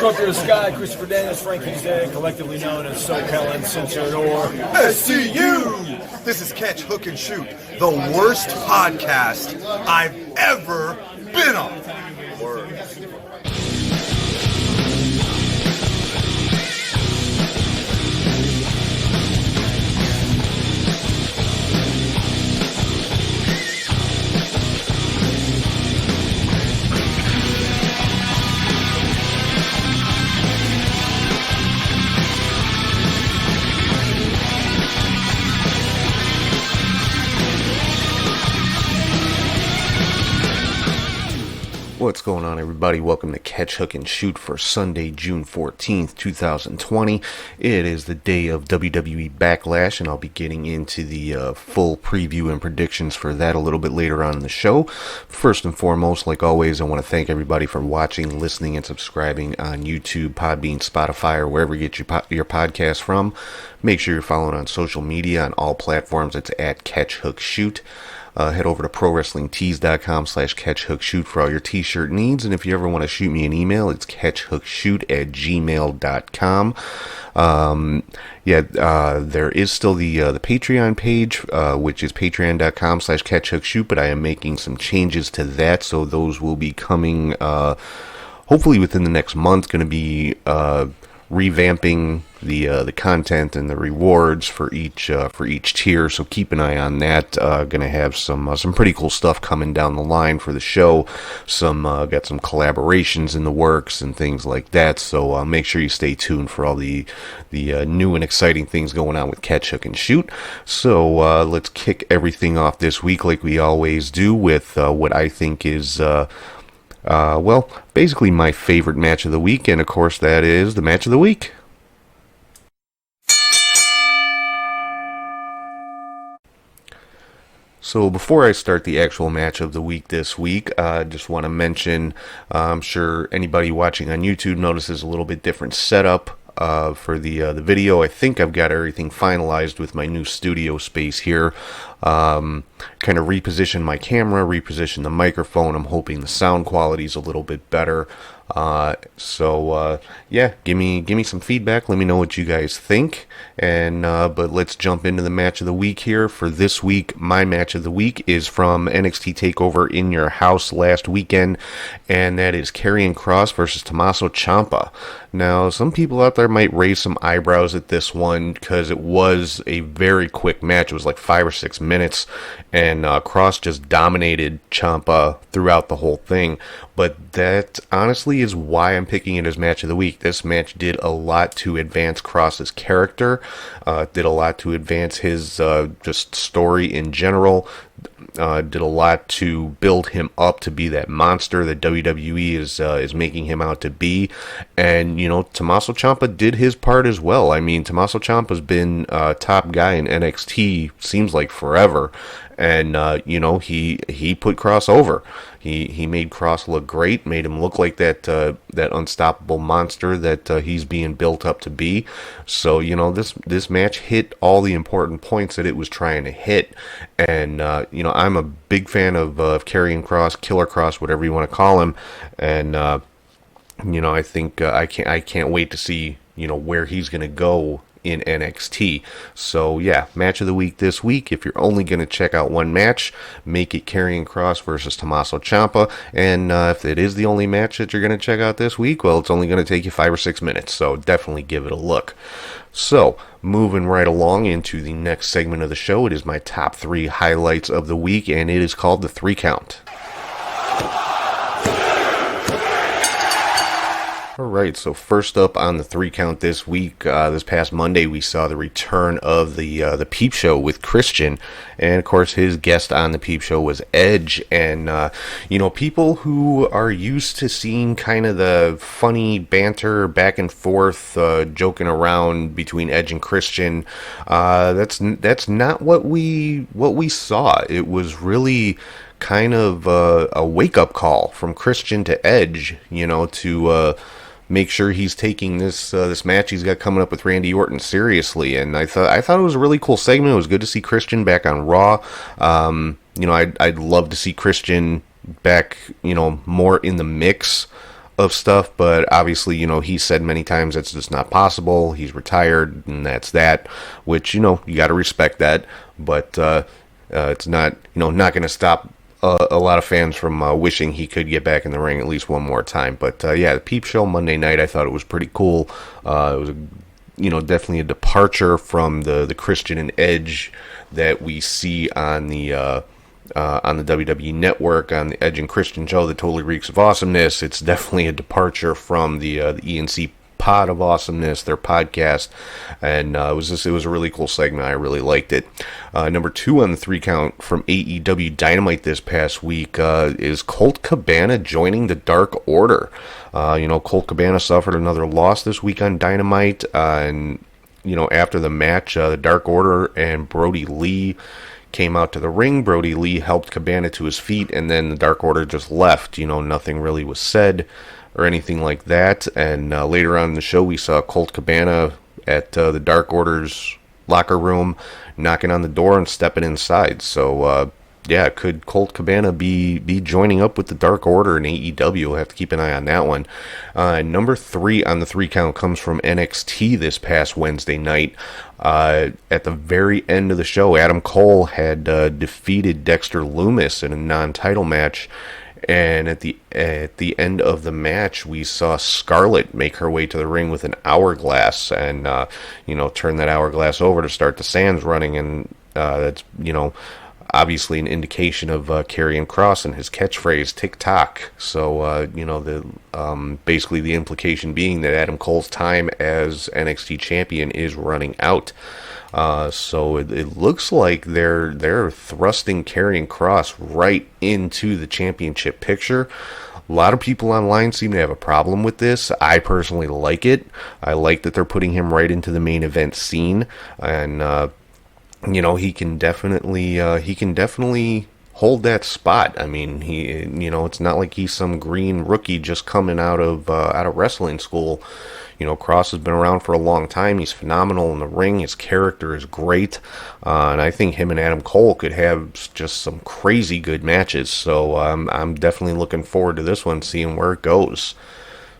Conqueror of the Sky, Christopher Daniels, Frankie Zay, collectively known as SoCal Uncensored or SCU! This is Catch, Hook, and Shoot, the worst podcast I've ever been on. Word. What's going on, everybody? Welcome to Catch, Hook, and Shoot for Sunday, June 14th, 2020. It is the day of WWE Backlash, and I'll be getting into the full preview and predictions for that a little bit later on in the show. First and foremost, like always, I want to thank everybody for watching, listening, and subscribing on YouTube, Podbean, Spotify, or wherever you get your podcast from. Make sure you're following on social media on all platforms. It's at Catch, Hook, Shoot. Head over to ProWrestlingTees.com/CatchHookShoot for all your t-shirt needs. And if you ever want to shoot me an email, it's CatchHookShoot@gmail.com. There is still the Patreon page, which is patreon.com/CatchHookShoot, but I am making some changes to that, so those will be coming hopefully within the next month. Going to be revamping the content and the rewards for each tier, so keep an eye on that. Gonna have some pretty cool stuff coming down the line for the show. Got some collaborations in the works and things like that, so make sure you stay tuned for all the new and exciting things going on with Catch, Hook, and Shoot. So let's kick everything off this week like we always do with what I think is basically my favorite match of the week, and of course that is the match of the week. So before I start the actual match of the week this week, I just want to mention, I'm sure anybody watching on YouTube notices a little bit different setup for the video. I think I've got everything finalized with my new studio space here. Kind of reposition my camera, reposition the microphone. I'm hoping the sound quality is a little bit better. Give me some feedback. Let me know what you guys think. And but let's jump into the match of the week here. For this week, my match of the week is from NXT TakeOver in Your House last weekend, and that is Karrion Kross versus Tommaso Ciampa. Now, some people out there might raise some eyebrows at this one because it was a very quick match. It was like 5 or 6 minutes, and Kross just dominated Ciampa throughout the whole thing. But that honestly is why I'm picking it as match of the week. This match did a lot to advance Kross's character, did a lot to advance his just story in general, did a lot to build him up to be that monster that WWE is making him out to be. And, Tommaso Ciampa did his part as well. I mean, Tommaso Ciampa's been top guy in NXT, seems like forever. And, he put Kross over. He made Kross look great, made him look like that unstoppable monster that he's being built up to be. So, this match hit all the important points that it was trying to hit. And, I'm a big fan of Karrion Kross, Killer Kross, whatever you want to call him. And, I think I can't wait to see, where he's going to go in NXT. So yeah, match of the week this week. If you're only going to check out one match, make it Karrion Kross versus Tommaso Ciampa. And if it is the only match that you're going to check out this week, well, it's only going to take you 5 or 6 minutes. So definitely give it a look. So, moving right along into the next segment of the show, it is my top 3 highlights of the week, and it is called the 3 Count. Alright, so first up on the 3 Count this week, this past Monday, we saw the return of the Peep Show with Christian, and of course his guest on the Peep Show was Edge. And people who are used to seeing kind of the funny banter back and forth, joking around between Edge and Christian, that's not what we saw. It was really kind of a wake-up call from Christian to Edge, to make sure he's taking this match he's got coming up with Randy Orton seriously. And I thought it was a really cool segment. It was good to see Christian back on Raw. I'd love to see Christian back, more in the mix of stuff, but obviously, he said many times that's just not possible. He's retired, and that's that, which, you got to respect that, but it's not, not going to stop a lot of fans from wishing he could get back in the ring at least one more time. But yeah, the Peep Show Monday night, I thought it was pretty cool. It was definitely a departure from the Christian and Edge that we see on the WWE Network, on the Edge and Christian show that totally reeks of awesomeness. It's definitely a departure from the ENC Pod of Awesomeness, their podcast, and it was a really cool segment. I really liked it. Number 2 on the 3 count from AEW Dynamite this past week is Colt Cabana joining the Dark Order. Colt Cabana suffered another loss this week on Dynamite, and after the match, the Dark Order and Brody Lee came out to the ring. Brody Lee helped Cabana to his feet, and then the Dark Order just left. Nothing really was said or anything like that. And later on in the show, we saw Colt Cabana at the Dark Order's locker room, knocking on the door and stepping inside. So, yeah, could Colt Cabana be joining up with the Dark Order in AEW? We'll have to keep an eye on that one. Number 3 on the 3 count comes from NXT this past Wednesday night. At the very end of the show, Adam Cole had defeated Dexter Lumis in a non-title match. And at the end of the match, we saw Scarlett make her way to the ring with an hourglass and, turn that hourglass over to start the sands running. And that's, obviously an indication of Karrion Kross and his catchphrase, tick-tock. So, basically the implication being that Adam Cole's time as NXT champion is running out. So it looks like they're thrusting Karrion Kross right into the championship picture. A lot of people online seem to have a problem with this. I personally like it. I like that they're putting him right into the main event scene, and he can definitely hold that spot. I mean, it's not like he's some green rookie just coming out of wrestling school. Kross has been around for a long time. He's phenomenal in the ring. His character is great. And I think him and Adam Cole could have just some crazy good matches. So I'm definitely looking forward to this one, seeing where it goes.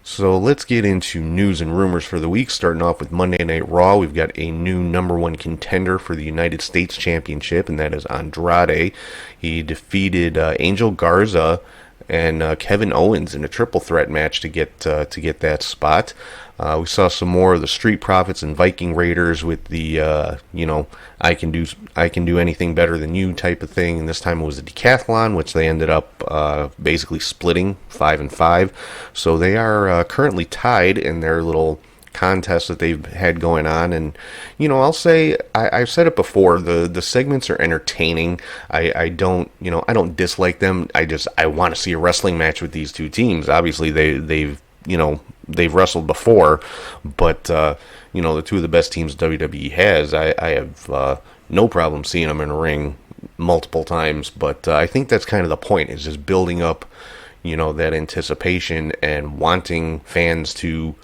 So let's get into news and rumors for the week, starting off with Monday Night Raw. We've got a new number 1 contender for the United States Championship, and that is Andrade. He defeated Angel Garza and Kevin Owens in a triple threat match to get that spot. We saw some more of the Street Profits and Viking Raiders with the I can do anything better than you type of thing. And this time it was a decathlon, which they ended up basically splitting 5-5. So they are currently tied in their little contest that they've had going on. And I'll say I've said it before, the segments are entertaining. I don't dislike them. I want to see a wrestling match with these two teams. Obviously they've wrestled before, but the two of the best teams WWE has, I have no problem seeing them in a ring multiple times. But I think that's kind of the point, is just building up that anticipation and wanting fans to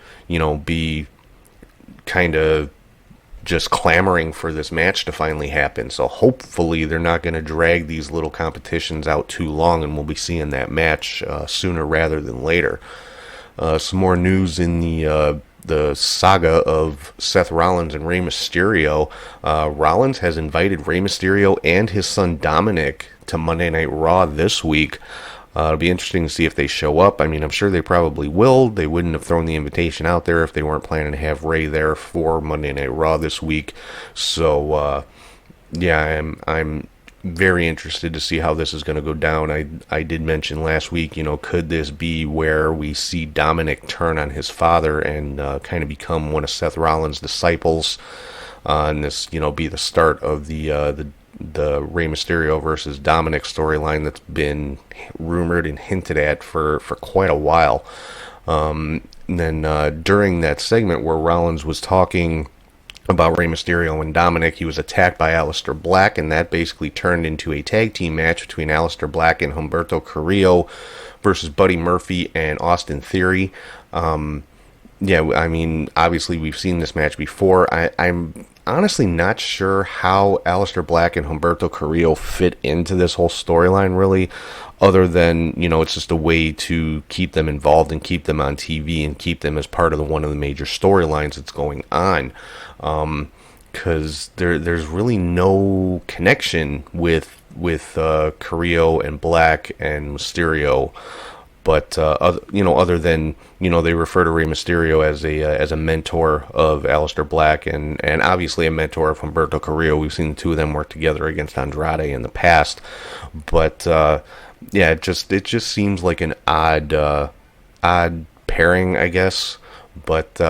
be kind of just clamoring for this match to finally happen. So hopefully they're not going to drag these little competitions out too long, and we'll be seeing that match sooner rather than later. Some more news in the saga of Seth Rollins and Rey Mysterio. Rollins has invited Rey Mysterio and his son Dominic to Monday Night Raw this week. It'll be interesting to see if they show up. I mean, I'm sure they probably will. They wouldn't have thrown the invitation out there if they weren't planning to have Rey there for Monday Night Raw this week. So, yeah, I'm very interested to see how this is going to go down. I did mention last week, could this be where we see Dominic turn on his father and kind of become one of Seth Rollins' disciples, and this, be the start of the Rey Mysterio versus Dominic storyline that's been rumored and hinted at for quite a while. And then during that segment where Rollins was talking about Rey Mysterio and Dominic, he was attacked by Aleister Black, and that basically turned into a tag team match between Aleister Black and Humberto Carrillo versus Buddy Murphy and Austin Theory. Yeah, I mean, obviously we've seen this match before. I'm honestly not sure how Aleister Black and Humberto Carrillo fit into this whole storyline, really, other than, it's just a way to keep them involved and keep them on TV and keep them as part of one of the major storylines that's going on. Because there's really no connection with Carrillo and Black and Mysterio. But other than they refer to Rey Mysterio as a mentor of Aleister Black and obviously a mentor of Humberto Carrillo. We've seen the two of them work together against Andrade in the past, but it just seems like an odd pairing, I guess. But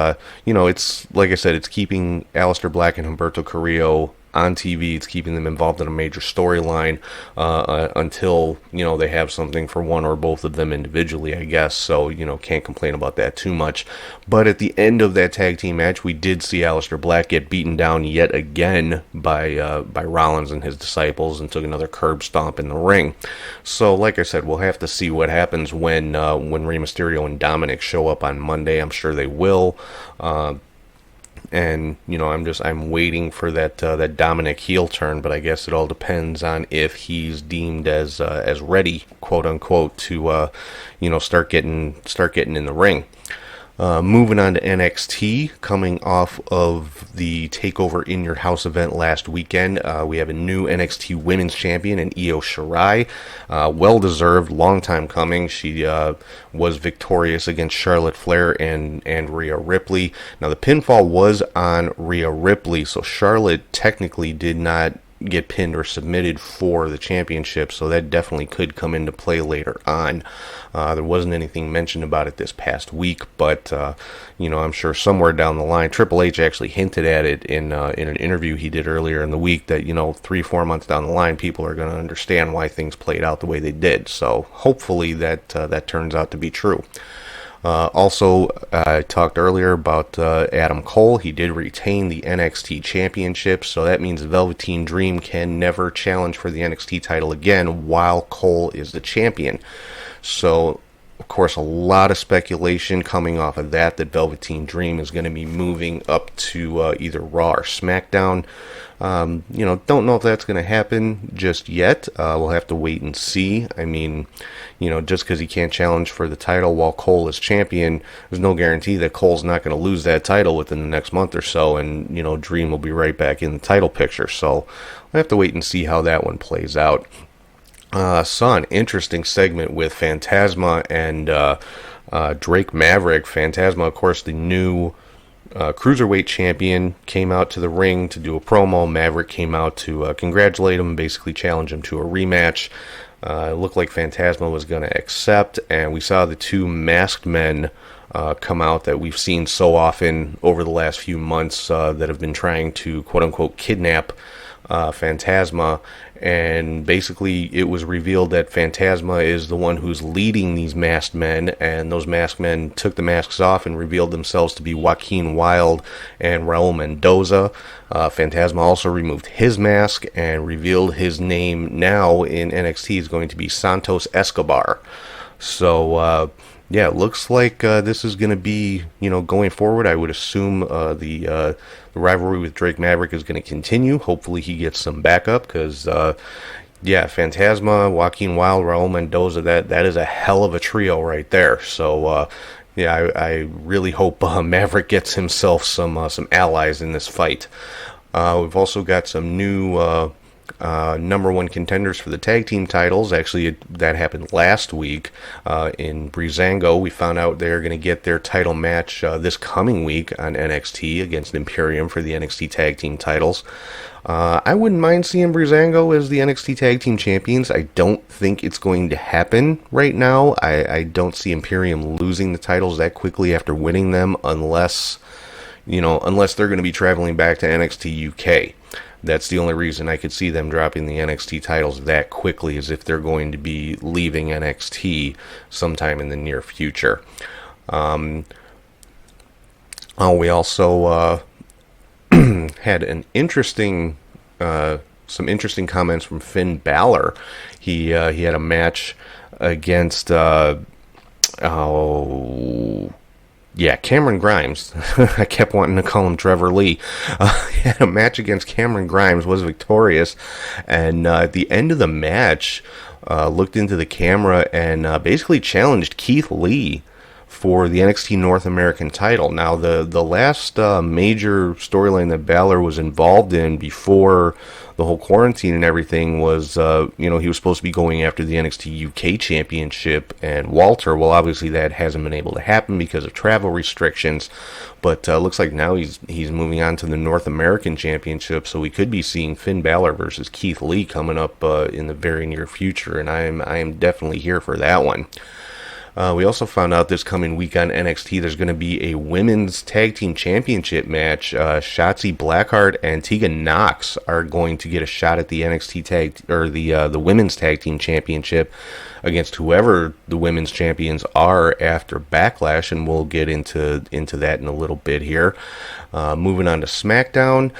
it's like I said, it's keeping Aleister Black and Humberto Carrillo on TV. It's keeping them involved in a major storyline until they have something for one or both of them individually, I guess. So can't complain about that too much. But at the end of that tag team match, we did see Aleister Black get beaten down yet again by Rollins and his disciples, and took another curb stomp in the ring. So like I said, we'll have to see what happens when Rey Mysterio and Dominic show up on Monday. I'm sure they will. And I'm waiting for that Dominic heel turn, but I guess it all depends on if he's deemed as ready, quote unquote, to start getting in the ring. Moving on to NXT, coming off of the TakeOver in Your House event last weekend, we have a new NXT Women's Champion in Io Shirai. Well-deserved, long time coming. She was victorious against Charlotte Flair and Rhea Ripley. Now, the pinfall was on Rhea Ripley, so Charlotte technically did not get pinned or submitted for the championship, so that definitely could come into play later on. There wasn't anything mentioned about it this past week, but I'm sure somewhere down the line, Triple H actually hinted at it in an interview he did earlier in the week that 3-4 months down the line, people are going to understand why things played out the way they did. So hopefully that turns out to be true. Also, I talked earlier about Adam Cole. He did retain the NXT Championship, so that means Velveteen Dream can never challenge for the NXT title again while Cole is the champion. So, of course, a lot of speculation coming off of that Velveteen Dream is going to be moving up to either Raw or SmackDown. Don't know if that's going to happen just yet. We'll have to wait and see. I mean, just because he can't challenge for the title while Cole is champion, there's no guarantee that Cole's not going to lose that title within the next month or so, and, Dream will be right back in the title picture. So we'll have to wait and see how that one plays out. Saw an interesting segment with Phantasma and Drake Maverick. Phantasma, of course, the new Cruiserweight champion, came out to the ring to do a promo. Maverick came out to congratulate him and basically challenge him to a rematch. It looked like Phantasma was going to accept, and we saw the two masked men come out that we've seen so often over the last few months that have been trying to, quote-unquote, kidnap Phantasma, and basically it was revealed that Phantasma is the one who's leading these masked men, and those masked men took the masks off and revealed themselves to be Joaquin Wilde and Raul Mendoza. Phantasma also removed his mask and revealed his name now in NXT is going to be Santos Escobar. So it looks like this is going to be, going forward. I would assume the rivalry with Drake Maverick is going to continue. Hopefully he gets some backup because, Phantasma, Joaquin Wilde, Raul Mendoza, that is a hell of a trio right there. So, I really hope Maverick gets himself some allies in this fight. We've also got some new number one contenders for the tag team titles. Actually, that happened last week in Breezango. We found out they're going to get their title match this coming week on NXT against Imperium for the NXT tag team titles. I wouldn't mind seeing Breezango as the NXT tag team champions. I don't think it's going to happen right now. I don't see Imperium losing the titles that quickly after winning them unless they're going to be traveling back to NXT UK. That's the only reason I could see them dropping the NXT titles that quickly, is if they're going to be leaving NXT sometime in the near future. We also had an interesting, some interesting comments from Finn Balor. He had a match against Yeah, Cameron Grimes. I kept wanting to call him Trevor Lee. Had a match against Cameron Grimes, was victorious, and at the end of the match, looked into the camera and basically challenged Keith Lee for the NXT North American title. Now, the last major storyline that Balor was involved in before the whole quarantine and everything was, he was supposed to be going after the NXT UK Championship and Walter. Well, obviously that hasn't been able to happen because of travel restrictions, but looks like now he's moving on to the North American Championship, so we could be seeing Finn Balor versus Keith Lee coming up in the very near future, and I am definitely here for that one. We also found out this coming week on NXT there's going to be a women's tag team championship match. Shotzi Blackheart and Tegan Nox are going to get a shot at the NXT the women's tag team championship against whoever the women's champions are after Backlash, and we'll get into that in a little bit here. Moving on to Smackdown.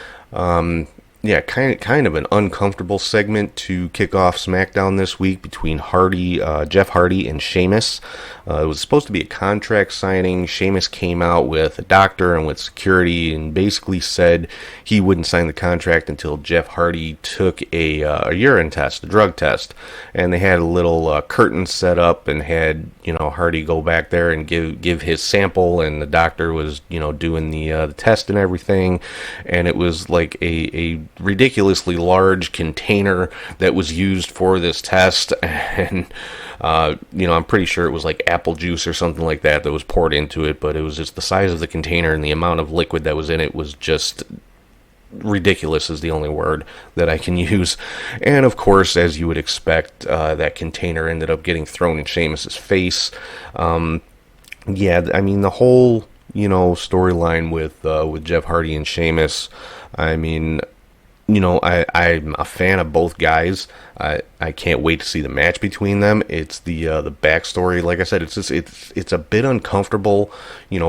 Yeah, kind of an uncomfortable segment to kick off SmackDown this week between Jeff Hardy and Sheamus. It was supposed to be a contract signing. Sheamus came out with a doctor and with security and basically said he wouldn't sign the contract until Jeff Hardy took a urine test, a drug test. And they had a little curtain set up and had, Hardy go back there and give his sample, and the doctor was, doing the test and everything. And it was like a ridiculously large container that was used for this test, and I'm pretty sure it was like apple juice or something like that was poured into it, but it was just the size of the container and the amount of liquid that was in it was just ridiculous is the only word that I can use. And of course, as you would expect, that container ended up getting thrown in Sheamus's face. The whole storyline with Jeff Hardy and Sheamus, I'm a fan of both guys. I can't wait to see the match between them. It's the backstory. Like I said, it's a bit uncomfortable,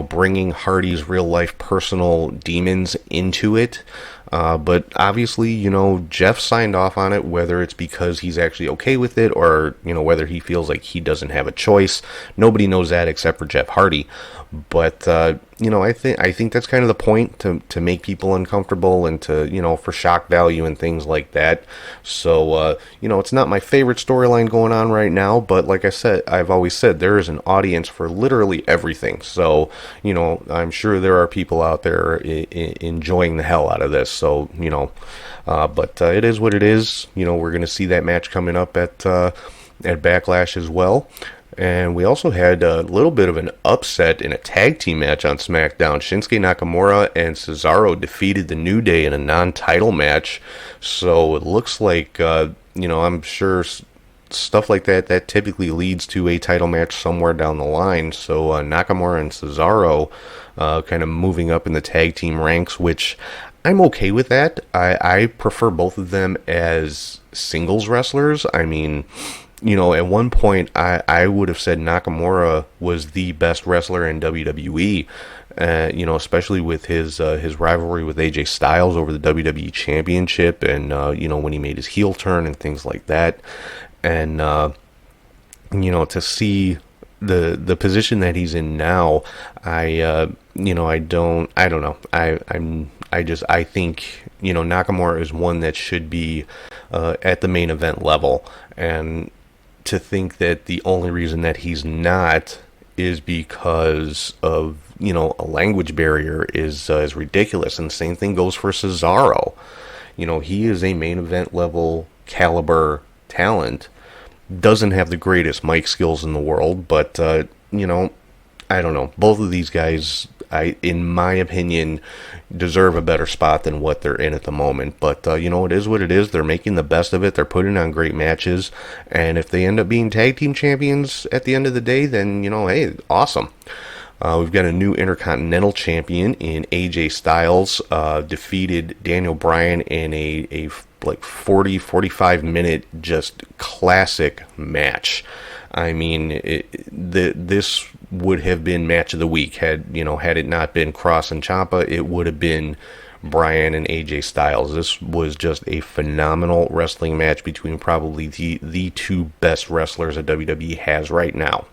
bringing Hardy's real life personal demons into it. But obviously, Jeff signed off on it, whether it's because he's actually okay with it or, whether he feels like he doesn't have a choice. Nobody knows that except for Jeff Hardy. But, I think that's kind of the point, to make people uncomfortable and to, for shock value and things like that. So, it's not my favorite storyline going on right now, but like I said, I've always said there is an audience for literally everything. So, I'm sure there are people out there enjoying the hell out of this. So, but it is what it is. We're going to see that match coming up at Backlash as well. And we also had a little bit of an upset in a tag team match on SmackDown. Shinsuke Nakamura and Cesaro defeated the New Day in a non-title match. So it looks like, I'm sure stuff like that typically leads to a title match somewhere down the line. So Nakamura and Cesaro kind of moving up in the tag team ranks, which I'm okay with that. I prefer both of them as singles wrestlers. At one point, I would have said Nakamura was the best wrestler in WWE, especially with his rivalry with AJ Styles over the WWE Championship, and when he made his heel turn and things like that, and to see the position that he's in now, I don't know. I think Nakamura is one that should be at the main event level, and to think that the only reason that he's not is because of a language barrier is ridiculous. And the same thing goes for Cesaro. He is a main event level caliber talent, doesn't have the greatest mic skills in the world, but I don't know, both of these guys, in my opinion, deserve a better spot than what they're in at the moment. But, it is what it is. They're making the best of it. They're putting on great matches. And if they end up being tag team champions at the end of the day, then, hey, awesome. We've got a new Intercontinental Champion in AJ Styles, defeated Daniel Bryan in a 45 minute just classic match. This would have been match of the week had it not been Cross and Ciampa. It would have been Bryan and AJ Styles. This was just a phenomenal wrestling match between probably the two best wrestlers that WWE has right now.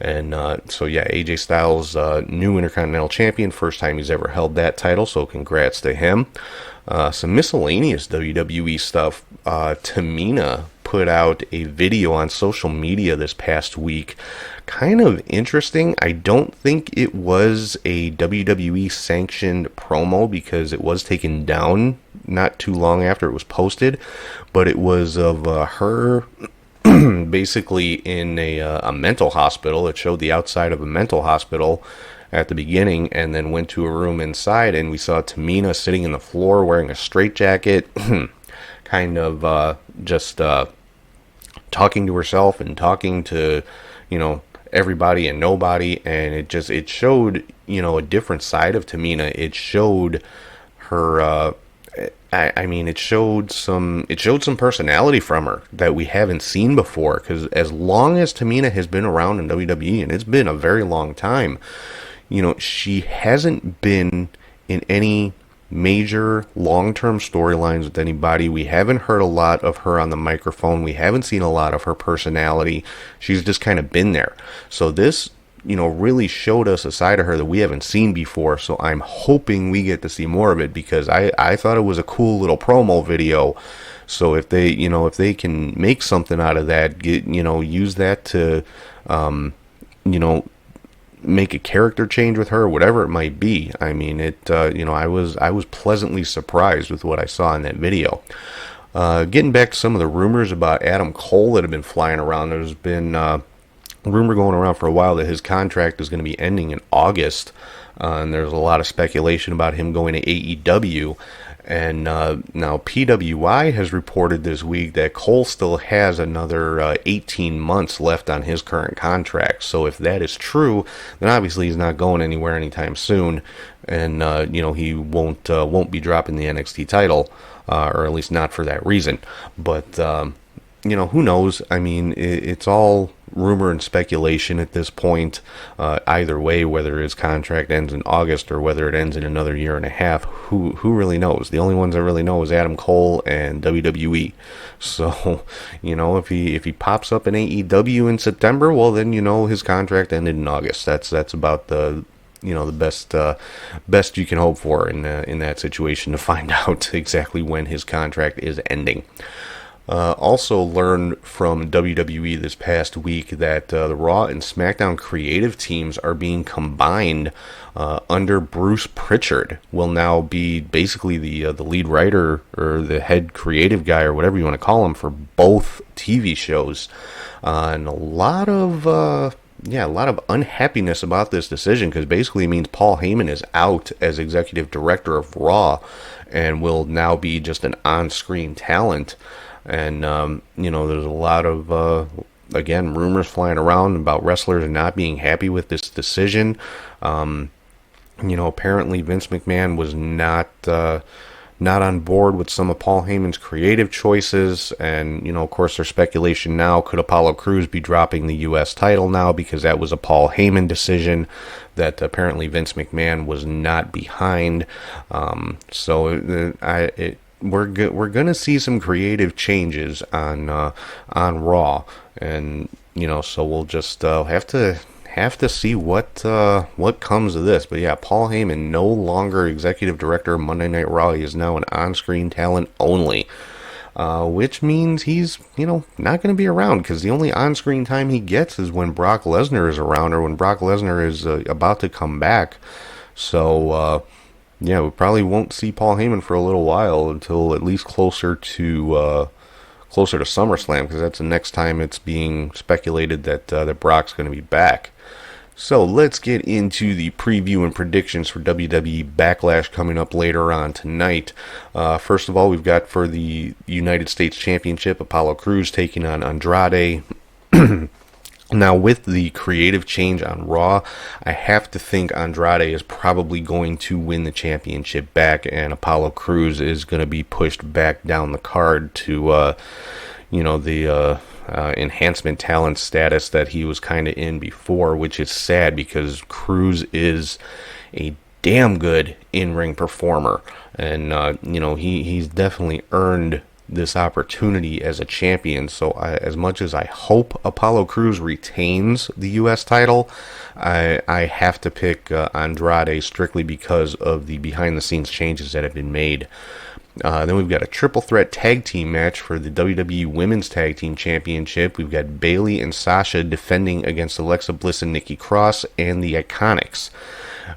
And so yeah, AJ Styles, new Intercontinental Champion, first time he's ever held that title, so congrats to him. Some miscellaneous WWE stuff. Tamina put out a video on social media this past week. Kind of interesting. I don't think it was a WWE sanctioned promo because it was taken down not too long after it was posted, but it was of her basically in a mental hospital. It showed the outside of a mental hospital at the beginning and then went to a room inside, and we saw Tamina sitting in the floor wearing a straitjacket, kind of just talking to herself and talking to, everybody and nobody, and it showed, a different side of Tamina. It showed her it showed some personality from her that we haven't seen before, because as long as Tamina has been around in WWE, and it's been a very long time, she hasn't been in any major long-term storylines with anybody. We haven't heard a lot of her on the microphone. We haven't seen a lot of her personality. She's just kind of been there. So this, really showed us a side of her that we haven't seen before. So I'm hoping we get to see more of it, because I thought it was a cool little promo video. So if they can make something out of that, use that to, make a character change with her, whatever it might be. I mean, I was pleasantly surprised with what I saw in that video. Getting back to some of the rumors about Adam Cole that have been flying around, there's been a rumor going around for a while that his contract is going to be ending in August, and there's a lot of speculation about him going to AEW. And now PWI has reported this week that Cole still has another 18 months left on his current contract. So if that is true, then obviously he's not going anywhere anytime soon, and he won't be dropping the NXT title, or at least not for that reason. But who knows? I mean, it's all rumor and speculation at this point. Either way, whether his contract ends in August or whether it ends in another year and a half, who really knows? The only ones that really know is Adam Cole and WWE. So, if he pops up in AEW in September, well, then his contract ended in August. That's about the best you can hope for in that situation, to find out exactly when his contract is ending. Also learned from WWE this past week that the Raw and Smackdown creative teams are being combined under Bruce Pritchard. Will now be basically the lead writer or the head creative guy, or whatever you want to call him, for both TV shows. And a lot of unhappiness about this decision, because basically it means Paul Heyman is out as executive director of Raw and will now be just an on-screen talent. And, there's a lot of, rumors flying around about wrestlers not being happy with this decision. Apparently Vince McMahon was not on board with some of Paul Heyman's creative choices. And, of course, there's speculation now, could Apollo Crews be dropping the U.S. title now, because that was a Paul Heyman decision that apparently Vince McMahon was not behind. We're gonna see some creative changes on Raw, and so we'll just have to see what comes of this. But yeah, Paul Heyman no longer executive director of Monday Night Raw. He is now an on-screen talent only, which means he's not going to be around, because the only on-screen time he gets is when Brock Lesnar is around, or when Brock Lesnar is about to come back. So. Yeah, we probably won't see Paul Heyman for a little while, until at least closer to SummerSlam, because that's the next time it's being speculated that Brock's going to be back. So let's get into the preview and predictions for WWE Backlash coming up later on tonight. First of all, we've got for the United States Championship, Apollo Crews taking on Andrade. Now, with the creative change on Raw, I have to think Andrade is probably going to win the championship back, and Apollo Crews is going to be pushed back down the card to, the enhancement talent status that he was kind of in before, which is sad, because Crews is a damn good in-ring performer, and, he's definitely earned this opportunity as a champion. So as much as I hope Apollo Crews retains the U.S. title, I have to pick Andrade strictly because of the behind-the-scenes changes that have been made. Then we've got a triple threat tag team match for the WWE Women's Tag Team Championship. We've got Bayley and Sasha defending against Alexa Bliss and Nikki Cross and the Iconics.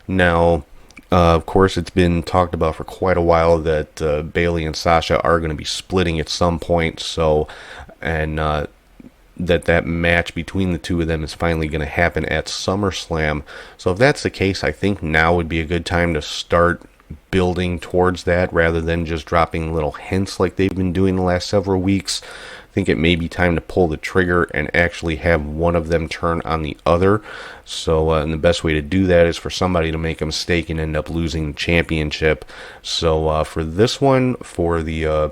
Now, of course, it's been talked about for quite a while that Bayley and Sasha are going to be splitting at some point. So, and that match between the two of them is finally going to happen at SummerSlam. So if that's the case, I think now would be a good time to start building towards that rather than just dropping little hints like they've been doing the last several weeks. I think it may be time to pull the trigger and actually have one of them turn on the other. So, and the best way to do that is for somebody to make a mistake and end up losing the championship. So, for this one, for the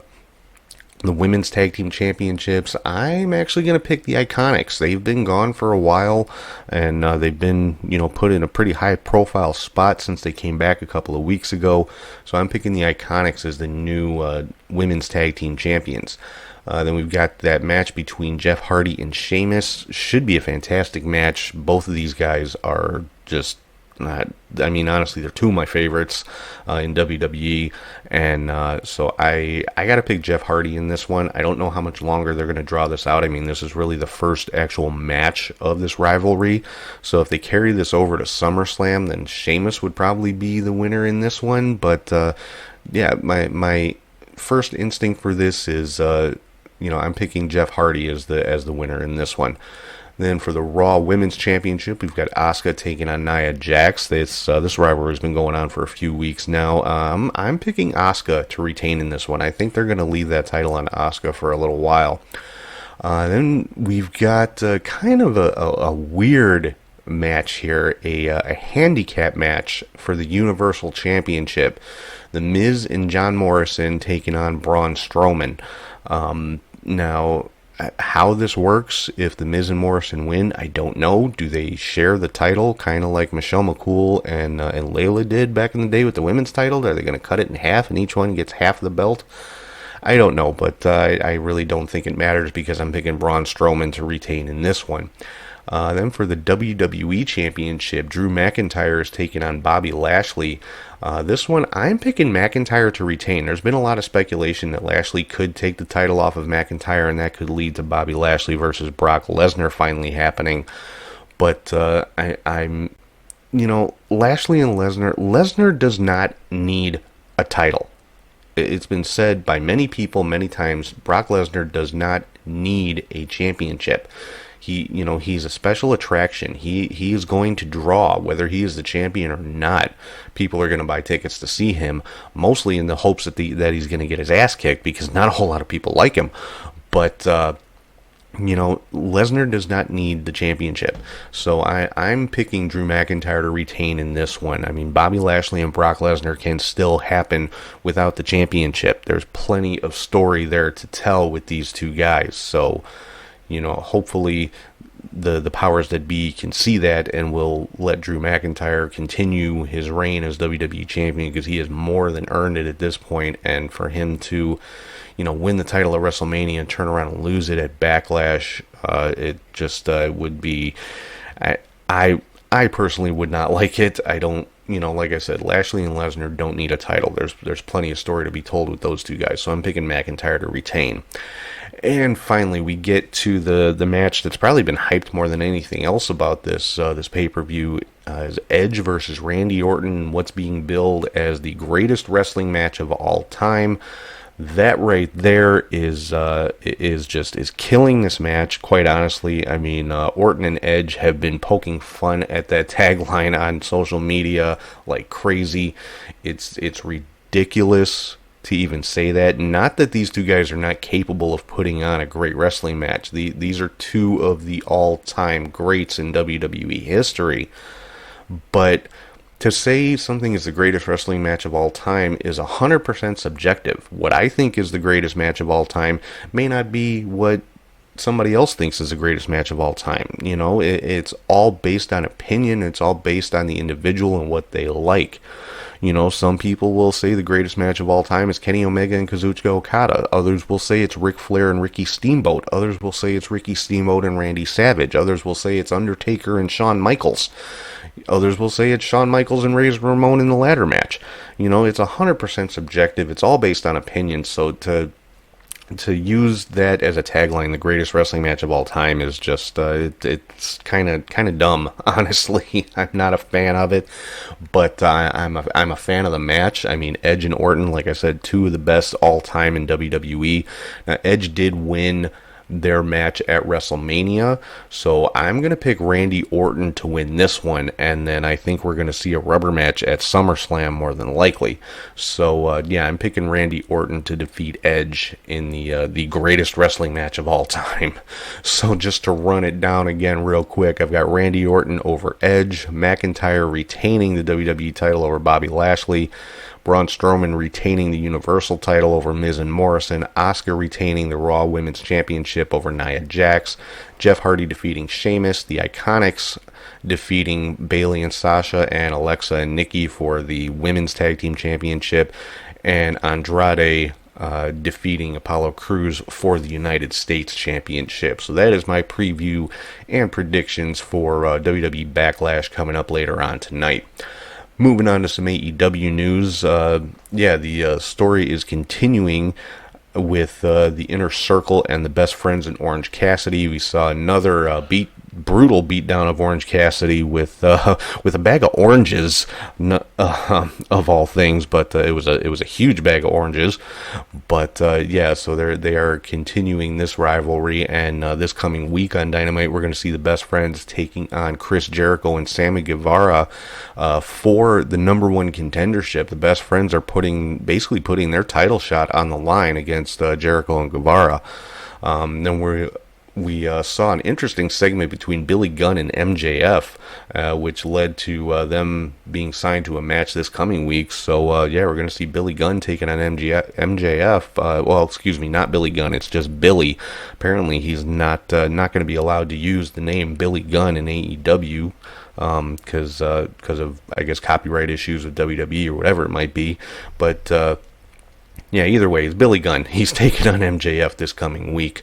Women's Tag Team Championships, I'm actually going to pick the Iconics. They've been gone for a while, and they've been, put in a pretty high-profile spot since they came back a couple of weeks ago. So I'm picking the Iconics as the new Women's Tag Team Champions. Then we've got that match between Jeff Hardy and Sheamus. Should be a fantastic match. Both of these guys are just honestly, they're two of my favorites in WWE, and so I got to pick Jeff Hardy in this one. I don't know how much longer they're going to draw this out. I mean, this is really the first actual match of this rivalry, so if they carry this over to SummerSlam, then Sheamus would probably be the winner in this one, but yeah, my first instinct for this is, I'm picking Jeff Hardy as the winner in this one. Then for the Raw Women's Championship, we've got Asuka taking on Nia Jax. This rivalry has been going on for a few weeks now. I'm picking Asuka to retain in this one. I think they're going to leave that title on Asuka for a little while. Then we've got kind of a weird match here, a handicap match for the Universal Championship. The Miz and John Morrison taking on Braun Strowman. Now, how this works, if the Miz and Morrison win, I don't know. Do they share the title, kind of like Michelle McCool and Layla did back in the day with the women's title? Are they going to cut it in half and each one gets half of the belt? I don't know, but I really don't think it matters because I'm picking Braun Strowman to retain in this one. Then for the WWE Championship, Drew McIntyre is taking on Bobby Lashley. This one, I'm picking McIntyre to retain. There's been a lot of speculation that Lashley could take the title off of McIntyre, and that could lead to Bobby Lashley versus Brock Lesnar finally happening. But I'm Lashley and Lesnar does not need a title. It's been said by many people many times, Brock Lesnar does not need a championship. He's a special attraction. He is going to draw, whether he is the champion or not. People are going to buy tickets to see him, mostly in the hopes that he's going to get his ass kicked, because not a whole lot of people like him. But Lesnar does not need the championship. So I'm picking Drew McIntyre to retain in this one. I mean, Bobby Lashley and Brock Lesnar can still happen without the championship. There's plenty of story there to tell with these two guys. So, hopefully the powers that be can see that and will let Drew McIntyre continue his reign as WWE Champion, because he has more than earned it at this point. And for him to, win the title at WrestleMania and turn around and lose it at Backlash, it just would be... I personally would not like it. I don't, like I said, Lashley and Lesnar don't need a title. There's plenty of story to be told with those two guys, so I'm picking McIntyre to retain. And finally, we get to the match that's probably been hyped more than anything else about this pay-per-view, is Edge versus Randy Orton, what's being billed as the greatest wrestling match of all time. That right there is killing this match, quite honestly. I mean, Orton and Edge have been poking fun at that tagline on social media like crazy. It's ridiculous to even say that. Not that these two guys are not capable of putting on a great wrestling match. These are two of the all-time greats in WWE history. But to say something is the greatest wrestling match of all time is 100% subjective. What I think is the greatest match of all time may not be what somebody else thinks is the greatest match of all time. It's all based on opinion. It's all based on the individual and what they like. Some people will say the greatest match of all time is Kenny Omega and Kazuchika Okada. Others will say it's Ric Flair and Ricky Steamboat. Others will say it's Ricky Steamboat and Randy Savage. Others will say it's Undertaker and Shawn Michaels. Others will say it's Shawn Michaels and Razor Ramon in the ladder match. It's 100% subjective. It's all based on opinion. So to use that as a tagline, the greatest wrestling match of all time, is just it's kind of dumb. Honestly, I'm not a fan of it, but I'm a fan of the match. I mean, Edge and Orton, like I said, two of the best all time in WWE. Now, Edge did win their match at WrestleMania, so I'm going to pick Randy Orton to win this one, and then I think we're going to see a rubber match at SummerSlam more than likely. So I'm picking Randy Orton to defeat Edge in the greatest wrestling match of all time. So just to run it down again real quick, I've got Randy Orton over Edge, McIntyre retaining the WWE title over Bobby Lashley, Braun Strowman retaining the Universal title over Miz and Morrison, Asuka retaining the Raw Women's Championship over Nia Jax, Jeff Hardy defeating Sheamus, the Iconics defeating Bayley and Sasha, and Alexa and Nikki for the Women's Tag Team Championship, and Andrade defeating Apollo Crews for the United States Championship. So that is my preview and predictions for WWE Backlash coming up later on tonight. Moving on to some AEW news, the story is continuing with the Inner Circle and the Best Friends in Orange Cassidy. We saw another brutal beatdown of Orange Cassidy with a bag of oranges, of all things. But it was a huge bag of oranges. But so they are continuing this rivalry, and this coming week on Dynamite, we're going to see the Best Friends taking on Chris Jericho and Sammy Guevara for the number one contendership. The Best Friends are basically putting their title shot on the line against Jericho and Guevara. Then we saw an interesting segment between Billy Gunn and MJF, which led to them being signed to a match this coming week. So, we're going to see Billy Gunn taking on MJF. Not Billy Gunn. It's just Billy. Apparently, he's not going to be allowed to use the name Billy Gunn in AEW because of, I guess, copyright issues with WWE or whatever it might be. But either way, it's Billy Gunn. He's taking on MJF this coming week.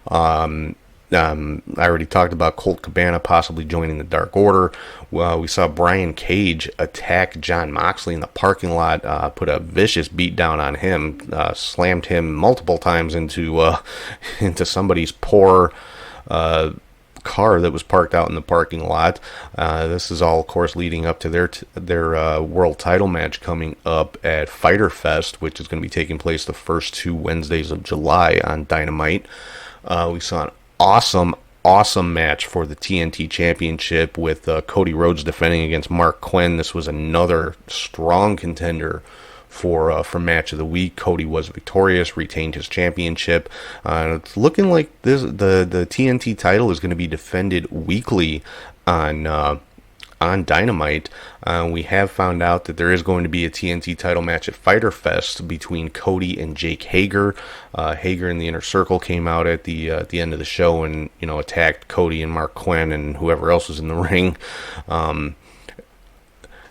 I already talked about Colt Cabana possibly joining the Dark Order. Well, we saw Brian Cage attack Jon Moxley in the parking lot, put a vicious beat down on him, slammed him multiple times into somebody's poor car that was parked out in the parking lot. This is all, of course, leading up to their world title match coming up at Fyter Fest, which is going to be taking place the first 2 Wednesdays of July on Dynamite. We saw an awesome match for the TNT Championship with Cody Rhodes defending against Mark Quinn. This was another strong contender for match of the week. Cody was victorious, retained his championship. It's looking like the TNT title is going to be defended weekly on Dynamite. We have found out that there is going to be a TNT title match at Fyter Fest between Cody and Jake Hager. Hager and the Inner Circle came out at the end of the show and attacked Cody and Mark Quinn and whoever else was in the ring.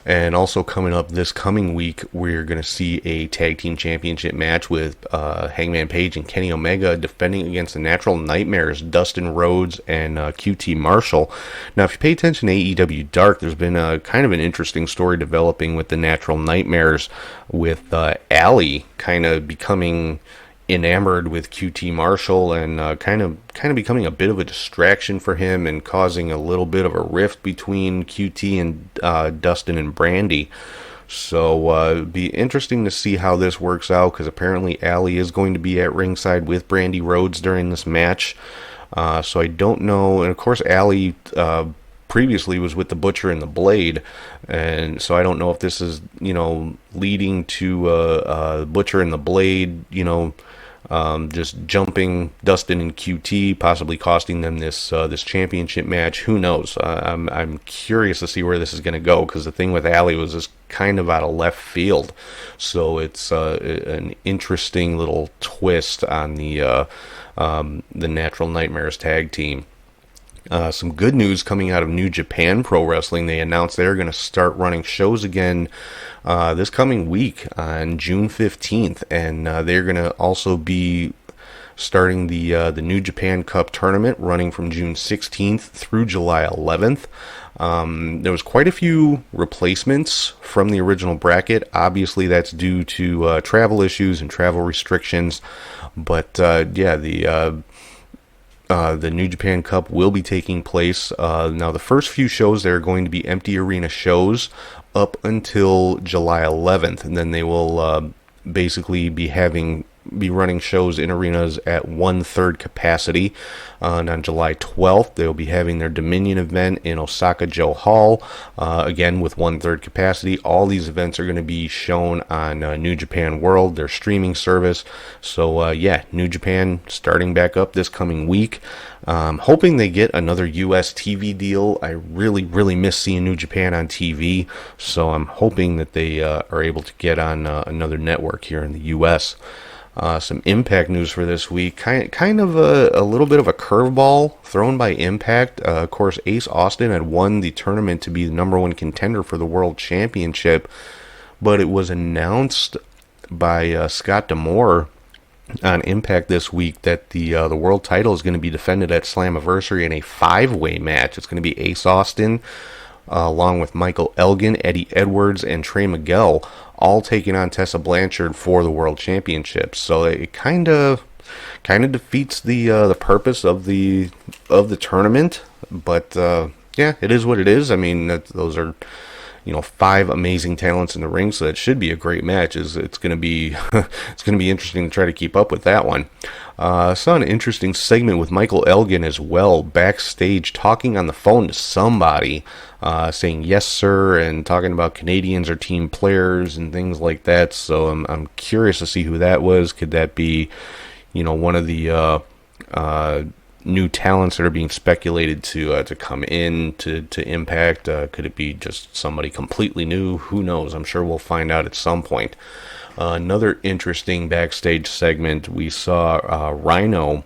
And also coming up this coming week, we're going to see a tag team championship match with Hangman Page and Kenny Omega defending against the Natural Nightmares, Dustin Rhodes and QT Marshall. Now, if you pay attention to AEW Dark, there's been a kind of an interesting story developing with the Natural Nightmares, with Allie kind of becoming enamored with QT Marshall and kind of becoming a bit of a distraction for him and causing a little bit of a rift between QT and Dustin and Brandy. So it'd be interesting to see how this works out, because apparently Allie is going to be at ringside with Brandy Rhodes during this match. So I don't know. And of course, Allie previously was with the Butcher and the Blade, and so I don't know if this is leading to Butcher and the Blade just jumping Dustin and QT, possibly costing them this championship match. Who knows? I'm curious to see where this is going to go, because the thing with Allie was just kind of out of left field. So it's an interesting little twist on the Natural Nightmares tag team. Some good news coming out of New Japan Pro Wrestling. They announced they're going to start running shows again this coming week on June 15th, and they're going to also be starting the New Japan Cup tournament, running from June 16th through July 11th. There was quite a few replacements from the original bracket. Obviously, that's due to travel issues and travel restrictions. But the New Japan Cup will be taking place. Now, the first few shows, they're going to be empty arena shows up until July 11th, and then they will basically be running shows in arenas at 1/3 capacity. And on July 12th, they'll be having their Dominion event in Osaka-jo Hall, again with 1/3 capacity. All these events are going to be shown on New Japan World, their streaming service. So New Japan starting back up this coming week. Hoping they get another U.S. TV deal. I really, really miss seeing New Japan on TV, so I'm hoping that they are able to get on another network here in the U.S. Some Impact news for this week. Kind of a little bit of a curveball thrown by Impact. Of course, Ace Austin had won the tournament to be the number one contender for the World Championship, but it was announced by Scott D'Amore on Impact this week that the world title is going to be defended at Slammiversary in a 5-way match. It's going to be Ace Austin, along with Michael Elgin, Eddie Edwards, and Trey Miguel, all taking on Tessa Blanchard for the World Championship. So it kind of defeats the purpose of the tournament. But it is what it is. I mean, those are 5 amazing talents in the ring, so that should be a great match. It's going to be it's going to be interesting to try to keep up with that one. Saw an interesting segment with Michael Elgin as well, backstage talking on the phone to somebody, saying yes sir, and talking about Canadians are team players and things like that. So I'm curious to see who that was. Could that be one of the new talents that are being speculated to come in to Impact? Could it be just somebody completely new? Who knows? I'm sure we'll find out at some point. Another interesting backstage segment, we saw Rhino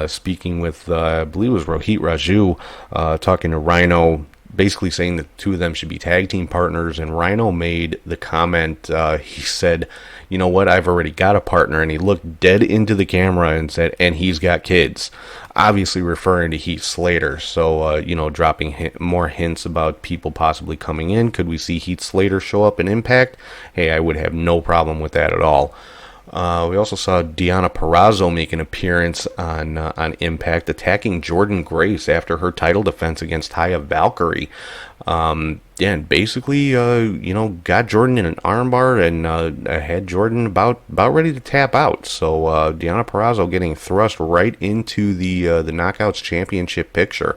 speaking with, I believe it was Rohit Raju, talking to Rhino, basically saying that the two of them should be tag team partners, and Rhino made the comment, he said, you know what, I've already got a partner, and he looked dead into the camera and said, and he's got kids, obviously referring to Heath Slater. So, dropping more hints about people possibly coming in. Could we see Heath Slater show up in Impact? Hey, I would have no problem with that at all. We also saw Deonna Purrazzo make an appearance on Impact, attacking Jordynne Grace after her title defense against Taya Valkyrie. And basically, got Jordynne in an armbar and had Jordynne about ready to tap out. So Deonna Purrazzo getting thrust right into the Knockouts Championship picture.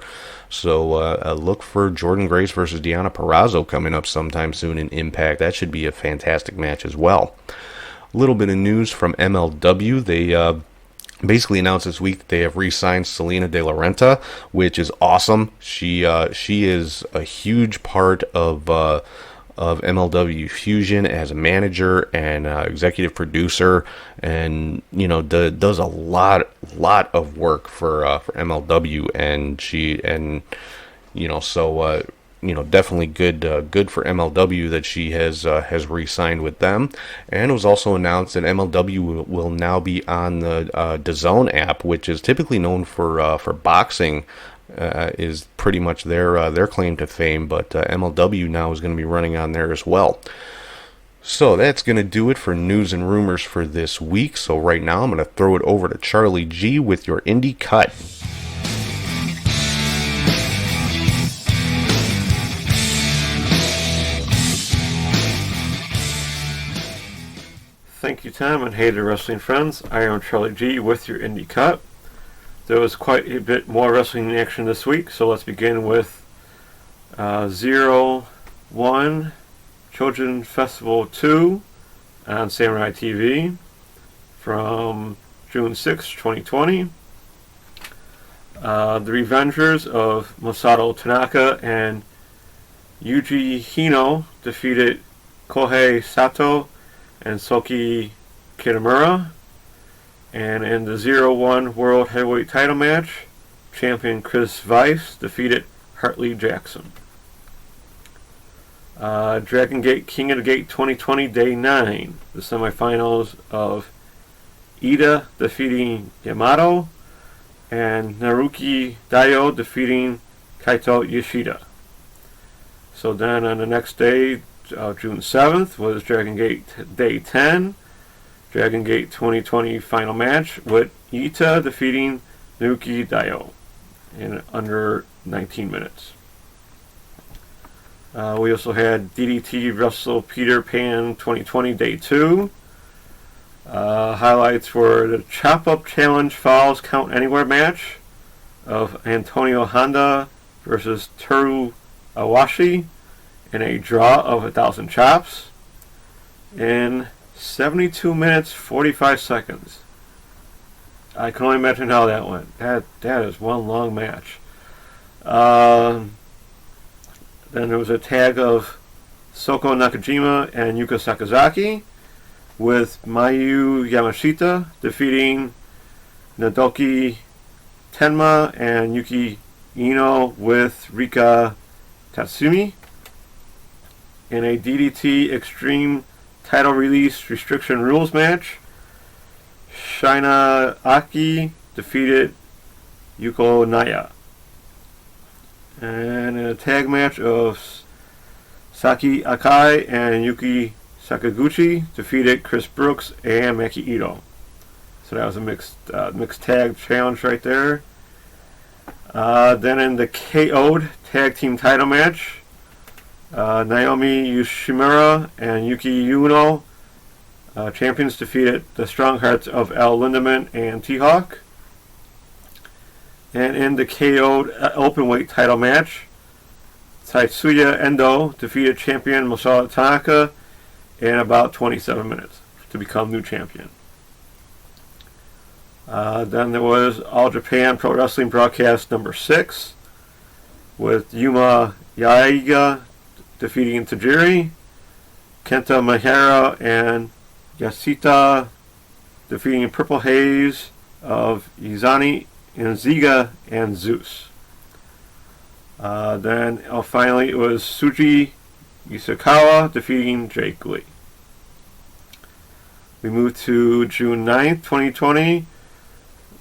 So look for Jordynne Grace versus Deonna Purrazzo coming up sometime soon in Impact. That should be a fantastic match as well. A little bit of news from MLW. They basically announced this week that they have re-signed Selena De La Renta, which is awesome. She is a huge part of MLW Fusion as a manager and executive producer, and does a lot of work for MLW, definitely good for MLW that she has re-signed with them. And it was also announced that MLW will now be on the DAZN app, which is typically known for boxing, is pretty much their claim to fame. But MLW now is going to be running on there as well. So that's going to do it for news and rumors for this week. So right now I'm going to throw it over to Charlie G with your indie cut. Thank you, Tom, and hey to wrestling friends. I am Charlie G with your Indie Cut. There was quite a bit more wrestling action this week, so let's begin with 01 Children Festival 2 on Samurai TV from June 6, 2020. The Revengers of Masato Tanaka and Yuji Hino defeated Kohei Sato and Soki Kitamura. And in the 01 World Heavyweight title match, champion Chris Weiss defeated Hartley Jackson. Dragon Gate King of the Gate 2020 Day 9. The semifinals of Ida defeating Yamato and Naruki Daio defeating Kaito Yoshida. So then on the next day, June 7th, was Dragon Gate Day 10. Dragon Gate 2020 final match with Ita defeating Naruki Daio in under 19 minutes. We also had DDT Wrestle Peter Pan 2020 Day 2. Highlights were the Chop Up Challenge Falls Count Anywhere match of Antonio Honda versus Toru Awashi in a draw of 1,000 chops in 72 minutes 45 seconds. I can only imagine how that went. That is one long match. Then there was a tag of Soko Nakajima and Yuka Sakazaki, with Mayu Yamashita defeating Nadoki Tenma and Yuki Ino with Rika Tatsumi in a DDT Extreme Title Release Restriction Rules match. Shina Aki defeated Yuko Naya. And in a tag match of Saki Akai and Yuki Sakaguchi defeated Chris Brooks and Maki Ito. So that was a mixed tag challenge right there. Then in the KO'd tag team title match, Naomi Yoshimura and Yuki Uno, champions, defeated the Strong Hearts of Al Lindemann and T-Hawk. And in the KO'd openweight title match, Tatsuya Endo defeated champion Masato Tanaka in about 27 minutes to become new champion. Then there was All Japan Pro Wrestling Broadcast number 6 with Yuma Yaiga defeating Tajiri, Kenta Mahara and Yasuta defeating Purple Haze of Izani and Ziga and Zeus. Then finally it was Suji Isakawa defeating Jake Lee. We moved to June 9th, 2020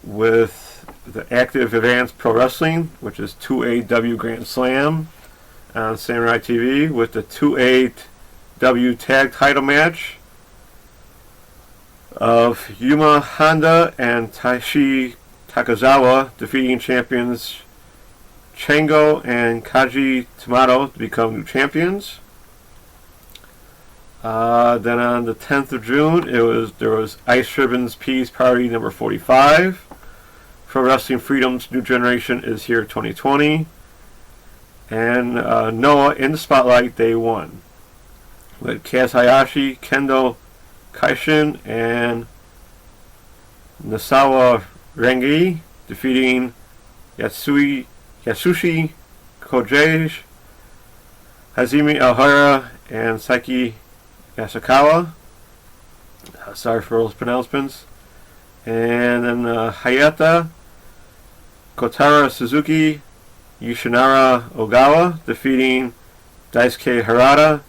with the Active Advanced Pro Wrestling, which is 2AW Grand Slam on Samurai TV, with the 2AW Tag Title match of Yuma Honda and Taishi Takazawa defeating champions Chango and Kaji Tomato to become new champions. Then on the 10th of June, there was Ice Ribbons Peace Party number 45. Pro Wrestling Freedom's New Generation is Here 2020. And Noah in the Spotlight Day 1 with Kaz Hayashi, Kendo Kaishin, and Nasawa Rengi defeating Yasushi Kojage, Hazumi Alhara, and Saiki Yasukawa. Sorry for those pronouncements. And then Hayata Kotaro Suzuki, Yoshinara Ogawa defeating Daisuke Harada,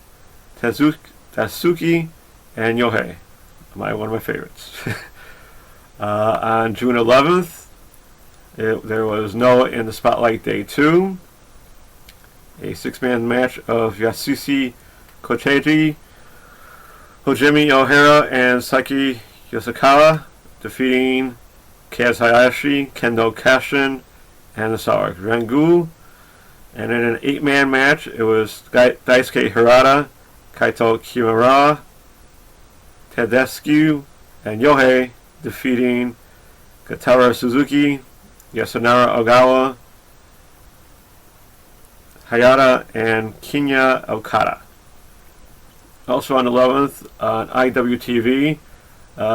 Tatsuki, and Yohei. One of my favorites. On June 11th, there was Noah in the Spotlight Day 2. A 6-man match of Yasushi Koteji, Hojimi Ohara, and Saiki Yasukawa defeating Kaz Hayashi, Kendo Kashin, and Nasawa Rengu. And in an 8-man match, it was Daisuke Harada, Kaito Kimura, Tedeschi, and Yohei defeating Katara Suzuki, Yasunara Ogawa, Hayata, and Kinya Okada. Also on the 11th, on IWTV,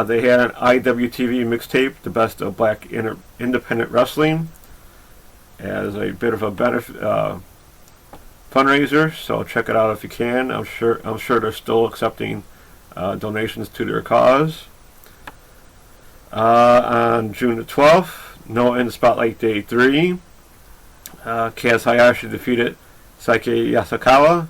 they had an IWTV mixtape, The Best of Black Independent Wrestling, as a bit of a benefit fundraiser. So check it out if you can. I'm sure they're still accepting donations to their cause. On June the 12th, no in the Spotlight Day 3. Kaz Hayashi defeated Saiki Yasukawa.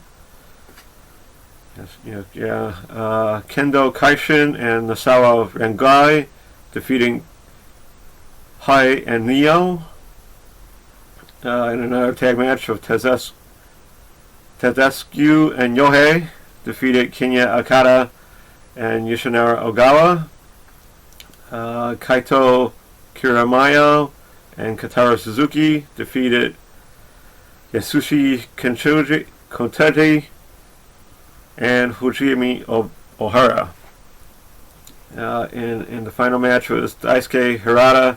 Kendo Kaishin and Nasawa Rangai defeating Hai and Neo. In another tag match of Tedescu and Yohei defeated Kinya Okada and Yoshinari Ogawa. Kaito Kiramayo and Kotaro Suzuki defeated Yasushi Kontegi and Fujimi Ohara. In the final match was Daisuke Hirata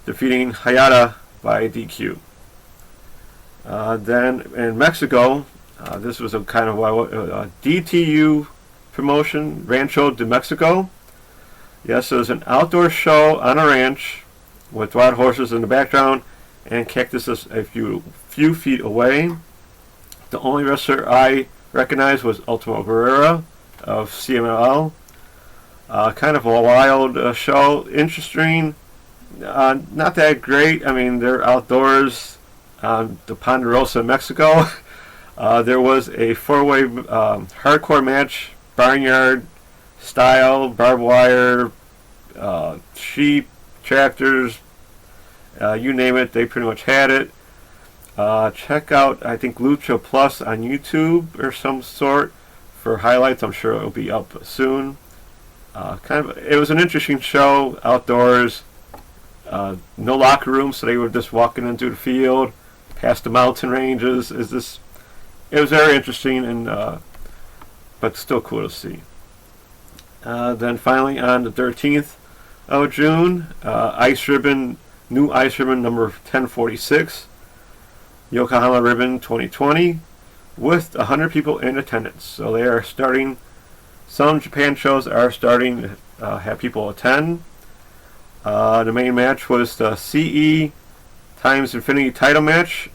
defeating Hayata by DQ. Then in Mexico, this was a kind of a DTU promotion, Rancho de Mexico. Yes, it was an outdoor show on a ranch with wild horses in the background and cactuses a few feet away. The only wrestler I recognized was Ultimo Guerrero of CMLL. Kind of a wild show, interesting, not that great. I mean, they're outdoors on the Ponderosa, Mexico. There was a four-way hardcore match, barnyard style, barbed wire, sheep, tractors, you name it, they pretty much had it. Check out, I think, Lucha Plus on YouTube or some sort for highlights. I'm sure it'll be up soon. It was an interesting show, outdoors, no locker room, so they were just walking into the field, past the mountain ranges. It was very interesting, and but still cool to see. Then finally on the 13th of June, new Ice Ribbon number 1046, Yokohama Ribbon 2020, with 100 people in attendance. So they are starting, some Japan shows are starting to have people attend. The main match was the CE times Infinity title match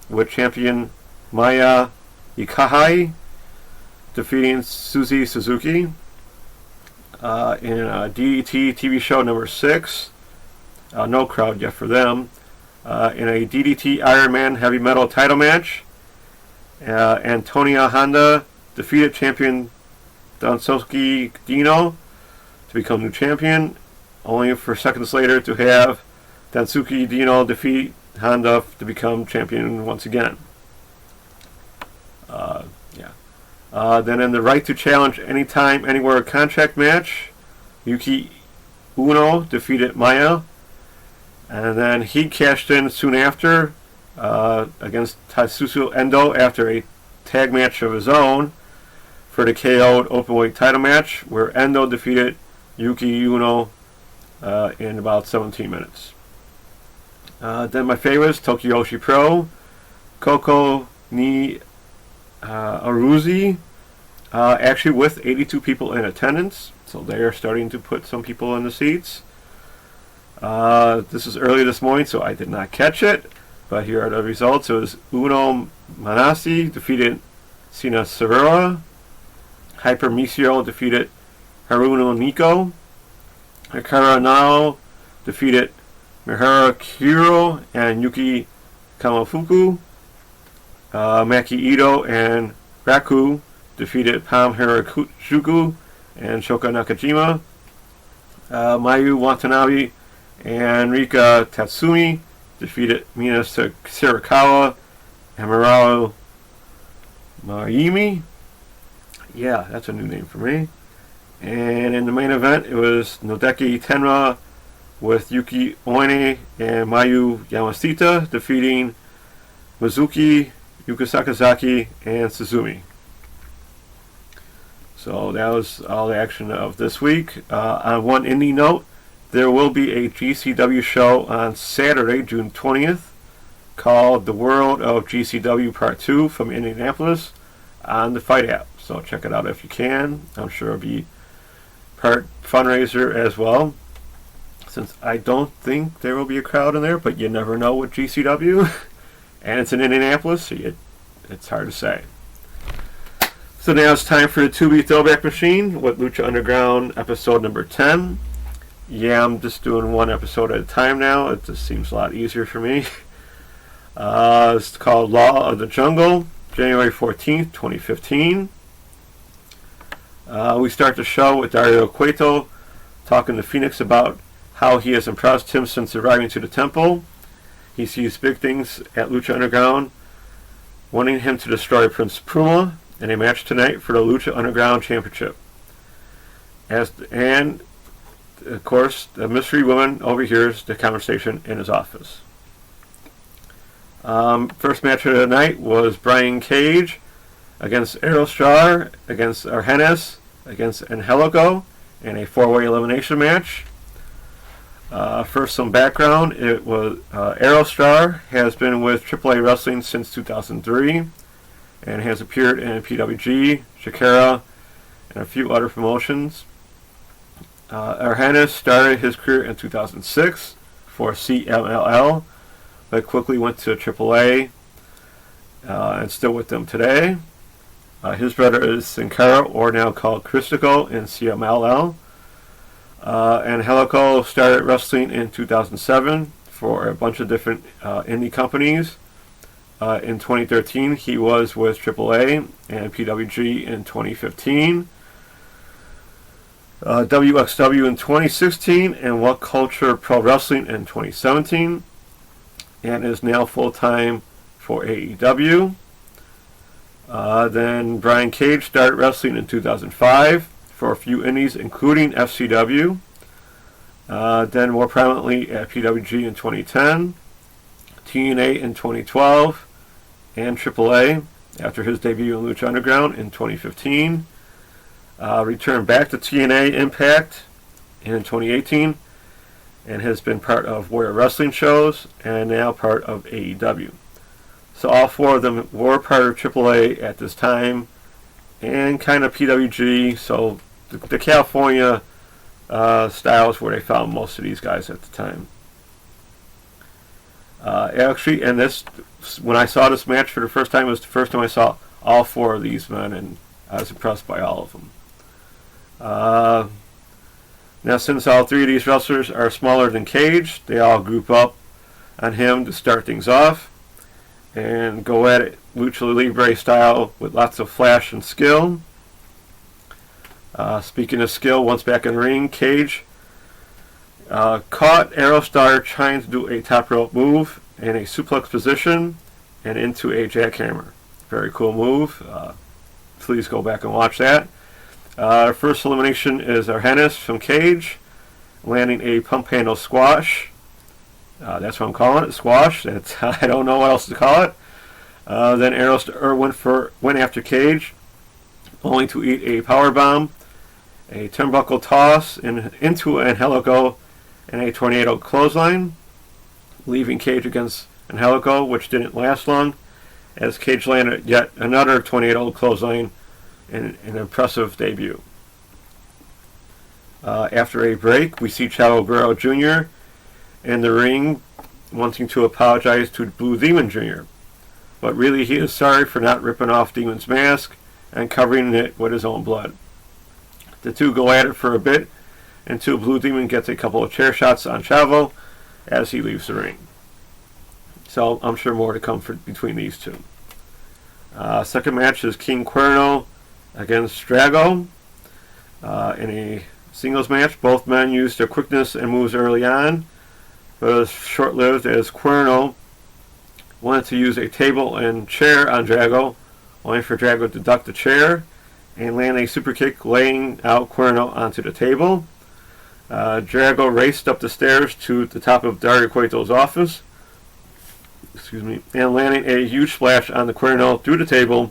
with champion Maya Ikahai defeating Suzy Suzuki. In DDT TV show number 6, no crowd yet for them. In a DDT Iron Man Heavy Metal title match, Antonia Honda defeated champion Daisuke Dino to become new champion, only for seconds later to have Daisuke Dino defeat Honda to become champion once again. Then in the Right to Challenge Anytime, Anywhere contract match, Yuki Uno defeated Maya. And then he cashed in soon after against Tatsuya Endo after a tag match of his own for the KO'd Openweight title match, where Endo defeated Yuki Uno in about 17 minutes. Then my favorites, Tokiyoshi Pro, Koko ni Aruzi, actually with 82 people in attendance, so they are starting to put some people in the seats. This is early this morning, so I did not catch it, but here are the results. It was Uno Manasi defeated Sina Severa, Hyper Misio defeated Haruno Nico, Hikara Nao defeated Mihara Kiro and Yuki Kamafuku, Maki Ito and Raku defeated Pam Hirajuku and Shoka Nakajima. Mayu Watanabe and Rika Tatsumi defeated Mina Sirakawa and Murao Mayumi. Yeah, that's a new name for me. And in the main event, it was Nodeki Tenra with Yuki Oine and Mayu Yamashita defeating Mizuki, Yuka Sakazaki, and Suzumi. So that was all the action of this week. On one indie note, there will be a GCW show on Saturday, June 20th, called The World of GCW Part 2 from Indianapolis on the Fight app. So check it out if you can. I'm sure it'll be part fundraiser as well, since I don't think there will be a crowd in there, but you never know with GCW. And it's in Indianapolis, so it's hard to say. So now it's time for the 2B Throwback Machine with Lucha Underground episode number 10. Yeah, I'm just doing one episode at a time now. It just seems a lot easier for me. It's called Law of the Jungle, January 14th, 2015. We start the show with Dario Cueto talking to Phoenix about how he has impressed him since arriving to the temple. He sees big things at Lucha Underground, wanting him to destroy Prince Puma in a match tonight for the Lucha Underground Championship. And of course, the mystery woman overhears the conversation in his office. First match of the night was Brian Cage against Aerostar, against Argenis, against Angelico in a 4-way elimination match. First, some background. It was Aerostar has been with AAA Wrestling since 2003 and has appeared in PWG, Shakira, and a few other promotions. Argenis started his career in 2006 for CMLL, but quickly went to AAA and still with them today. His brother is Sin Cara, or now called Christico, in CMLL. And Angelico started wrestling in 2007 for a bunch of different indie companies. In 2013, he was with AAA and PWG in 2015. WXW in 2016 and What Culture Pro Wrestling in 2017, and is now full-time for AEW. Then Brian Cage started wrestling in 2005 for a few indies, including FCW. Then more prominently at PWG in 2010, TNA in 2012, and AAA after his debut in Lucha Underground in 2015. Returned back to TNA Impact in 2018 and has been part of Warrior Wrestling shows and now part of AEW. So all four of them were part of AAA at this time and kind of PWG, so the California styles where they found most of these guys at the time. Actually, and this, when I saw this match for the first time, it was the first time I saw all four of these men, and I was impressed by all of them. Now, since all three of these wrestlers are smaller than Cage, they all group up on him to start things off and go at it Lucha Libre style with lots of flash and skill. Speaking of skill, once back in the ring, Cage caught Aerostar trying to do a top rope move in a suplex position and into a jackhammer. Very cool move. Please go back and watch that. Our first elimination is Argenis from Cage, landing a pump handle squash. That's what I'm calling it, squash. I don't know what else to call it. Then Aerostar went after Cage, only to eat a power bomb, a turnbuckle toss into Angelico, and a tornado clothesline, leaving Cage against Angelico, which didn't last long, as Cage landed yet another tornado clothesline in an impressive debut. After a break, we see Chavo Guerrero Jr. in the ring wanting to apologize to Blue Demon Jr., but really he is sorry for not ripping off Demon's mask and covering it with his own blood. The two go at it for a bit until Blue Demon gets a couple of chair shots on Chavo as he leaves the ring. So I'm sure more to come between these two. Second match is King Cuerno against Drago in a singles match. Both men used their quickness and moves early on, but it was short-lived as Cuerno wanted to use a table and chair on Drago, only for Drago to duck the chair and land a super kick, laying out Cuerno onto the table. Drago raced up the stairs to the top of Dario Cueto's office, and landing a huge splash on the Cuerno through the table,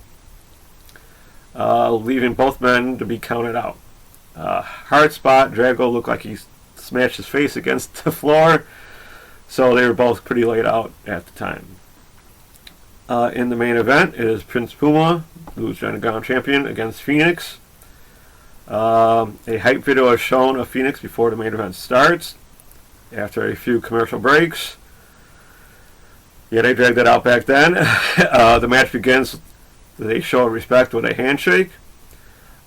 leaving both men to be counted out. Hard spot. Drago looked like he smashed his face against the floor, so they were both pretty laid out at the time. In the main event is Prince Puma, who's Underground Champion, against Phoenix. A hype video is shown of Phoenix before the main event starts, after a few commercial breaks. Yeah, they dragged that out back then. The match begins with a show of respect with a handshake.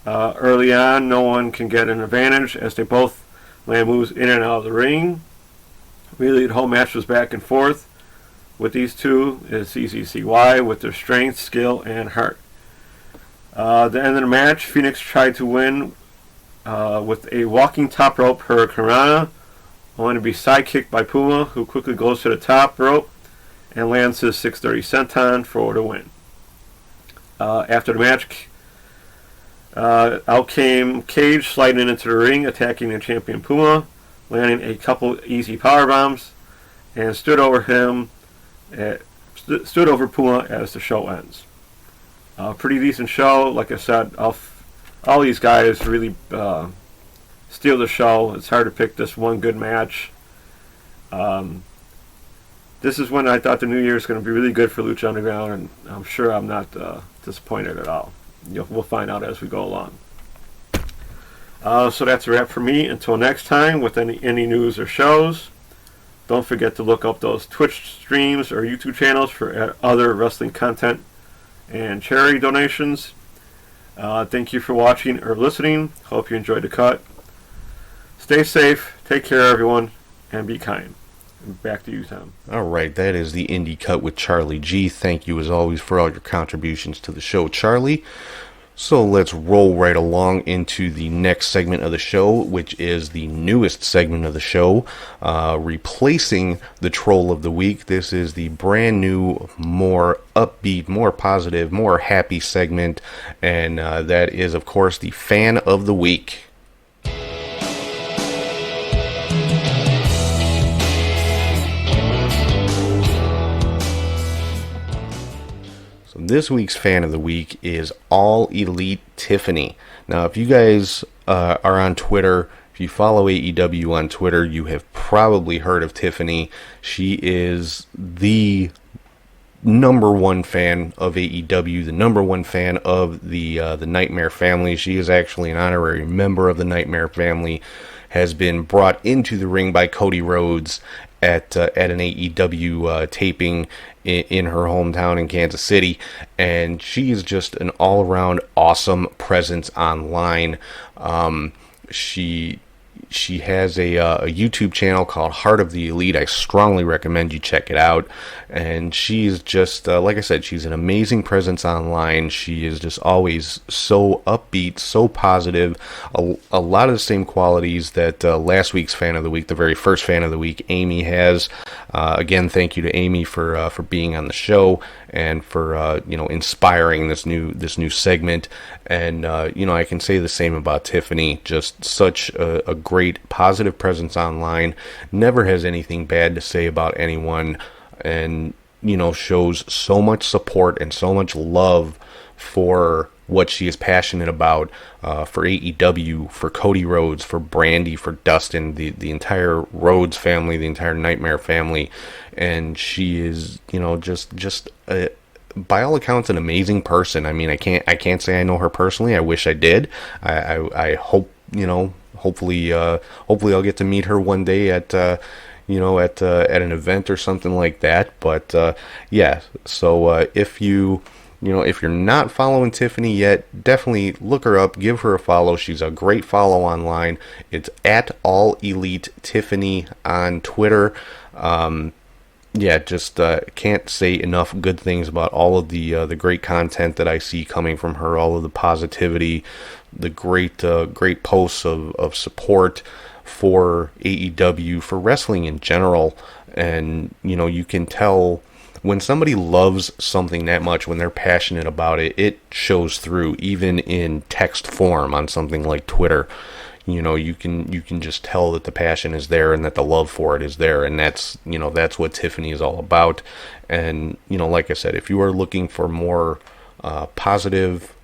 Early on, no one can get an advantage as they both land moves in and out of the ring. Really, the whole match was back and forth with these two. It's easy to see why, with their strength, skill, and heart. At the end of the match, Phoenix tried to win with a walking top rope hurricanrana, only to be sidekicked by Puma, who quickly goes to the top rope and lands his 630 senton for the win. After the match, out came Cage sliding into the ring, attacking the champion Puma, landing a couple easy power bombs, and stood over Puma as the show ends. Pretty decent show. Like I said, all these guys really steal the show. It's hard to pick this one good match. This is when I thought the new year is going to be really good for Lucha Underground, and I'm sure I'm not disappointed at all. We'll find out as we go along. So that's a wrap for me. Until next time, with any news or shows, don't forget to look up those Twitch streams or YouTube channels for other wrestling content and charity donations. Thank you for watching or listening. Hope you enjoyed the cut. Stay safe, take care everyone, and be kind. Back to you, Tom. All right, that is the Indie Cut with Charlie G. Thank you as always for all your contributions to the show, Charlie. So let's roll right along into the next segment of the show, which is the newest segment of the show, replacing the Troll of the Week. This is the brand new, more upbeat, more positive, more happy segment, and that is, of course, the Fan of the Week. This week's Fan of the Week is All Elite Tiffany. Now, if you guys are on Twitter, if you follow AEW on Twitter, you have probably heard of Tiffany. She is the number one fan of AEW, the number one fan of the Nightmare family. She is actually an honorary member of the Nightmare family, has been brought into the ring by Cody Rhodes at an AEW taping in her hometown in Kansas City, and she is just an all-around awesome presence online. She has a YouTube channel called Heart of the Elite. I strongly recommend you check it out. And she's just, like I said, she's an amazing presence online. She is just always so upbeat, so positive. A lot of the same qualities that last week's Fan of the Week, the very first Fan of the Week, Amy has. Again, thank you to Amy for being on the show and for inspiring this new segment. And I can say the same about Tiffany. Just such a great positive presence online. Never has anything bad to say about anyone, and shows so much support and so much love for what she is passionate about, for AEW, for Cody Rhodes, for Brandy, for Dustin, the entire Rhodes family, the entire Nightmare family. And she is just by all accounts an amazing person. I mean, I can't say I know her personally. I wish I did. I hope hopefully I'll get to meet her one day at an event or something like that. But yeah, so if you're not following Tiffany yet, definitely look her up, give her a follow. She's a great follow online. It's at All Elite Tiffany on Twitter. Just can't say enough good things about all of the great content that I see coming from her, all of the positivity, the great posts of support for AEW, for wrestling in general. And you can tell when somebody loves something that much, when they're passionate about it, it shows through even in text form on something like Twitter. You can just tell that the passion is there and that the love for it is there, and that's what Tiffany is all about. And like I said, if you are looking for more positive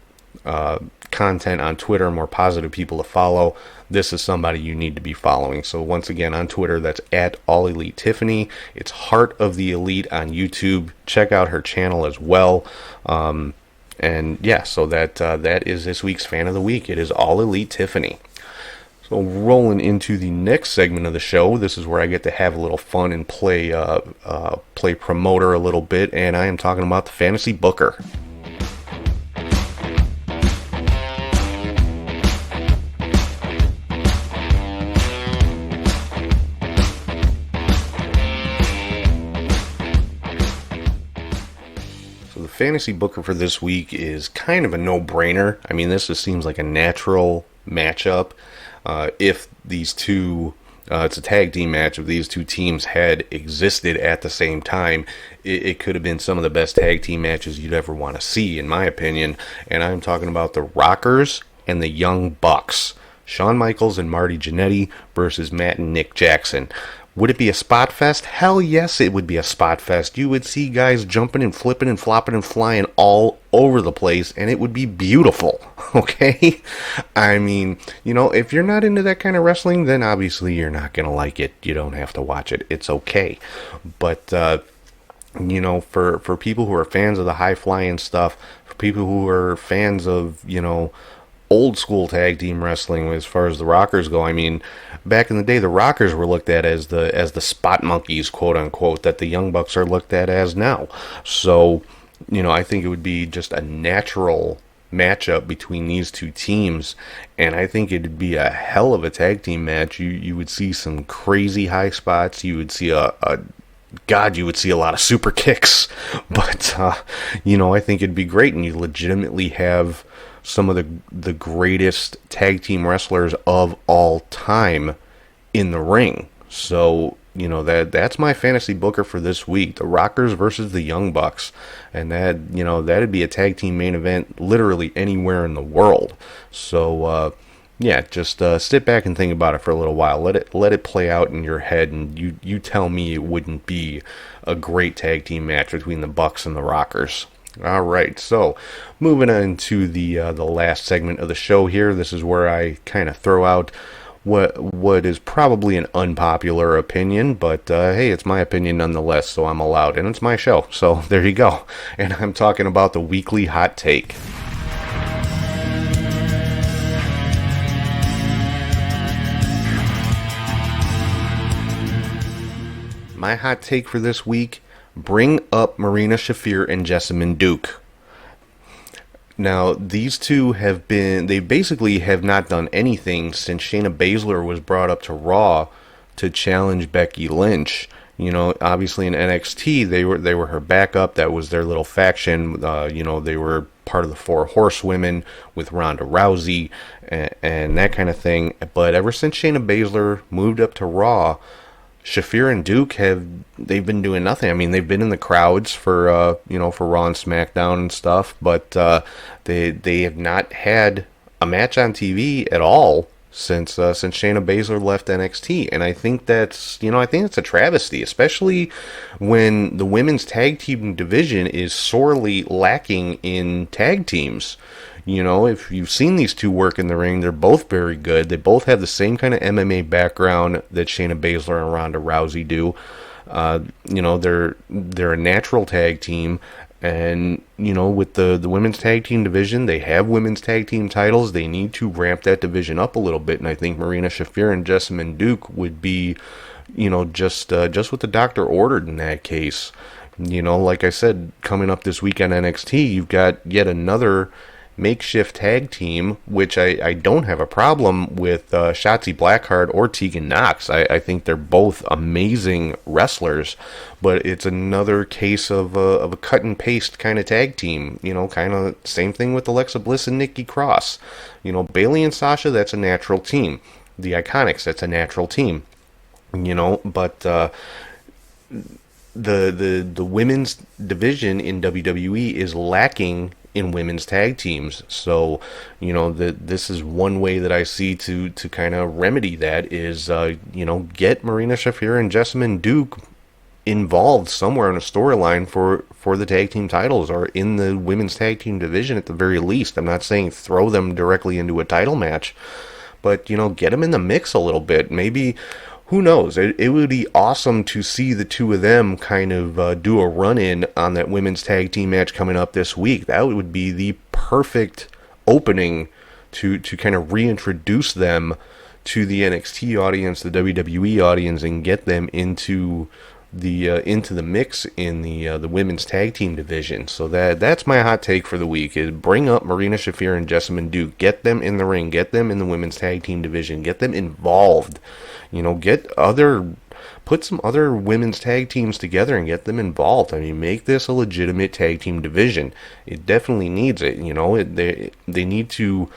content on Twitter, more positive people to follow, this is somebody you need to be following. So once again, on Twitter, that's at All Elite Tiffany. It's Heart of the Elite on YouTube. Check out her channel as well. And yeah, so that is this week's Fan of the Week. It is All Elite Tiffany. So rolling into the next segment of the show, this is where I get to have a little fun and play promoter a little bit, and I am talking about the Fantasy Booker. fantasy booker for this week is kind of a no-brainer. I mean, this just seems like a natural matchup. If these two, it's a tag team match, if these two teams had existed at the same time, it could have been some of the best tag team matches you'd ever want to see, in my opinion. And I'm talking about the Rockers and the Young Bucks. Shawn Michaels and Marty Jannetty versus Matt and Nick Jackson. Would it be a spot fest? Hell yes, it would be a spot fest. You would see guys jumping and flipping and flopping and flying all over the place, and it would be beautiful, okay? I mean, if you're not into that kind of wrestling, then obviously you're not going to like it. You don't have to watch it. It's okay. But, for people who are fans of the high-flying stuff, for people who are fans of, old school tag team wrestling as far as the Rockers go. I mean, back in the day, the Rockers were looked at as the spot monkeys, quote unquote, that the Young Bucks are looked at as now. So, I think it would be just a natural matchup between these two teams, and I think it'd be a hell of a tag team match. You would see some crazy high spots. You would see you would see a lot of super kicks, but I think it'd be great, and you legitimately have some of the greatest tag team wrestlers of all time in the ring. So, that's my fantasy booker for this week. The Rockers versus the Young Bucks. And that'd be a tag team main event literally anywhere in the world. So, just sit back and think about it for a little while. Let it play out in your head, and you tell me it wouldn't be a great tag team match between the Bucks and the Rockers. All right, so moving on to the last segment of the show here. This is where I kind of throw out what is probably an unpopular opinion, but hey, it's my opinion nonetheless, so I'm allowed, and it's my show, so there you go. And I'm talking about the weekly hot take. My hot take for this week: bring up Marina Shafir and Jessamyn Duke. Now, these two they basically have not done anything since Shayna Baszler was brought up to Raw to challenge Becky Lynch. Obviously in NXT, they were her backup. That was their little faction. They were part of the Four Horsewomen with Ronda Rousey and that kind of thing. But ever since Shayna Baszler moved up to Raw, Shafir and Duke they've been doing nothing. I mean, they've been in the crowds for Raw and SmackDown and stuff, but they have not had a match on TV at all since Shayna Baszler left NXT, and I think that's a travesty, especially when the women's tag team division is sorely lacking in tag teams. If you've seen these two work in the ring, they're both very good. They both have the same kind of MMA background that Shayna Baszler and Ronda Rousey do. They're a natural tag team, and with the women's tag team division, they have women's tag team titles. They need to ramp that division up a little bit, and I think Marina Shafir and Jessamyn Duke would be, just what the doctor ordered in that case. Like I said, coming up this week on NXT, you've got yet another makeshift tag team, which I don't have a problem with Shotzi Blackheart or Tegan Nox. I think they're both amazing wrestlers, but it's another case of a cut and paste kind of tag team. Kind of same thing with Alexa Bliss and Nikki Cross. Bayley and Sasha, that's a natural team. The Iconics, that's a natural team. But the women's division in WWE is lacking in women's tag teams. So, this is one way that I see to kind of remedy that is, get Marina Shafir and Jessamyn Duke involved somewhere in a storyline for the tag team titles, or in the women's tag team division at the very least. I'm not saying throw them directly into a title match, but, get them in the mix a little bit. Maybe, who knows? It would be awesome to see the two of them kind of do a run-in on that women's tag team match coming up this week. That would be the perfect opening to kind of reintroduce them to the NXT audience, the WWE audience, and get them into the mix in the women's tag team division. So that's my hot take for the week, is bring up Marina Shafir and Jessamyn Duke, get them in the ring, get them in the women's tag team division, get them involved, get other put some other women's tag teams together and get them involved. I mean, make this a legitimate tag team division. It definitely needs it. You know, they need to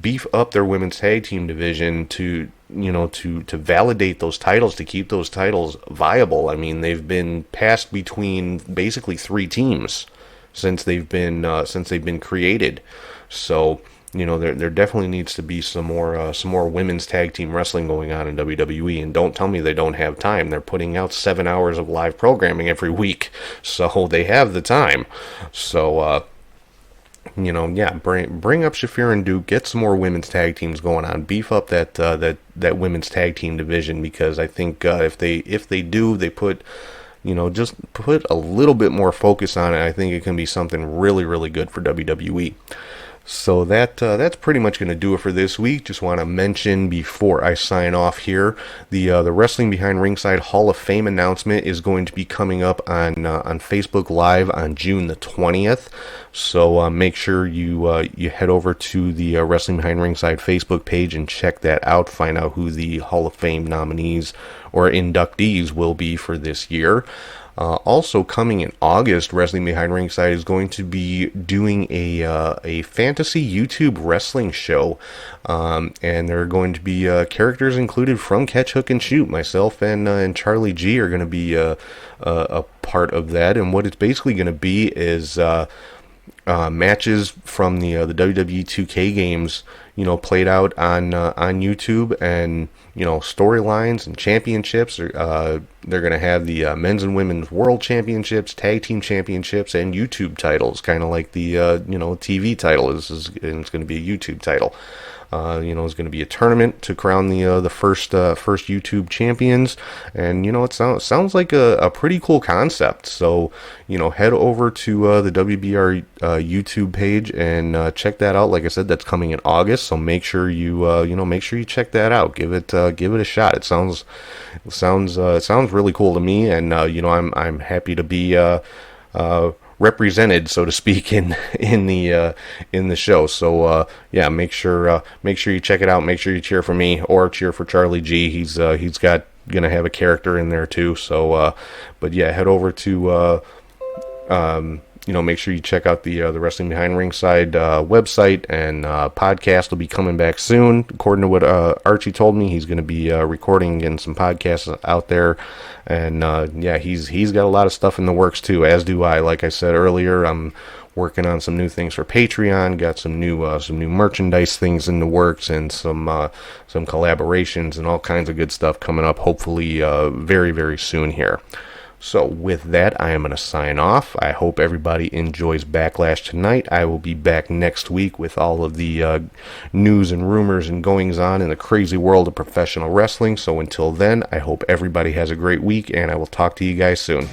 beef up their women's tag team division to validate those titles, to keep those titles viable. I mean, they've been passed between basically 3 teams since they've been created. So, you know, there definitely needs to be some more women's tag team wrestling going on in WWE. And don't tell me they don't have time. They're putting out 7 hours of live programming every week, so they have the time. So, you know, yeah, bring up Shafir and Duke, get some more women's tag teams going on, beef up that women's tag team division, because I think if they do, they put, you know, just put a little bit more focus on it, I think it can be something really, really good for WWE. So that's pretty much going to do it for this week. Just want to mention before I sign off here, the Wrestling Behind Ringside Hall of Fame announcement is going to be coming up on Facebook Live on June the 20th. So make sure you head over to the Wrestling Behind Ringside Facebook page and check that out. Find out who the Hall of Fame nominees or inductees will be for this year. Also coming in August, Wrestling Behind Ringside is going to be doing a fantasy YouTube wrestling show, and there are going to be characters included from Catch, Hook, and Shoot. Myself and Charlie G are going to be a part of that, and what it's basically going to be is matches from the WWE 2K games, you know, played out on YouTube, and you know, storylines and championships. They're going to have the men's and women's world championships, tag team championships, and YouTube titles, kind of like the TV title and it's going to be a YouTube title. You know, it's going to be a tournament to crown the first YouTube champions, and you know, it sounds like a pretty cool concept. So, you know, head over to the WBR YouTube page and check that out. Like I said, that's coming in August, so make sure you check that out. Give it a shot. It sounds really cool to me, and you know, I'm happy to be represented, so to speak, in the show. So yeah, make sure you check it out. Make sure you cheer for me or cheer for Charlie G. He's gonna have a character in there too. So but yeah, head over to you know, make sure you check out the Wrestling Behind Ringside website, and podcast will be coming back soon. According to what Archie told me, he's going to be recording and some podcasts out there, and yeah, he's got a lot of stuff in the works too, as do I. Like I said earlier, I'm working on some new things for Patreon, got some new merchandise things in the works, and some collaborations and all kinds of good stuff coming up, hopefully very, very soon here. So with that, I am going to sign off. I hope everybody enjoys Backlash tonight. I will be back next week with all of the news and rumors and goings-on in the crazy world of professional wrestling. So until then, I hope everybody has a great week, and I will talk to you guys soon.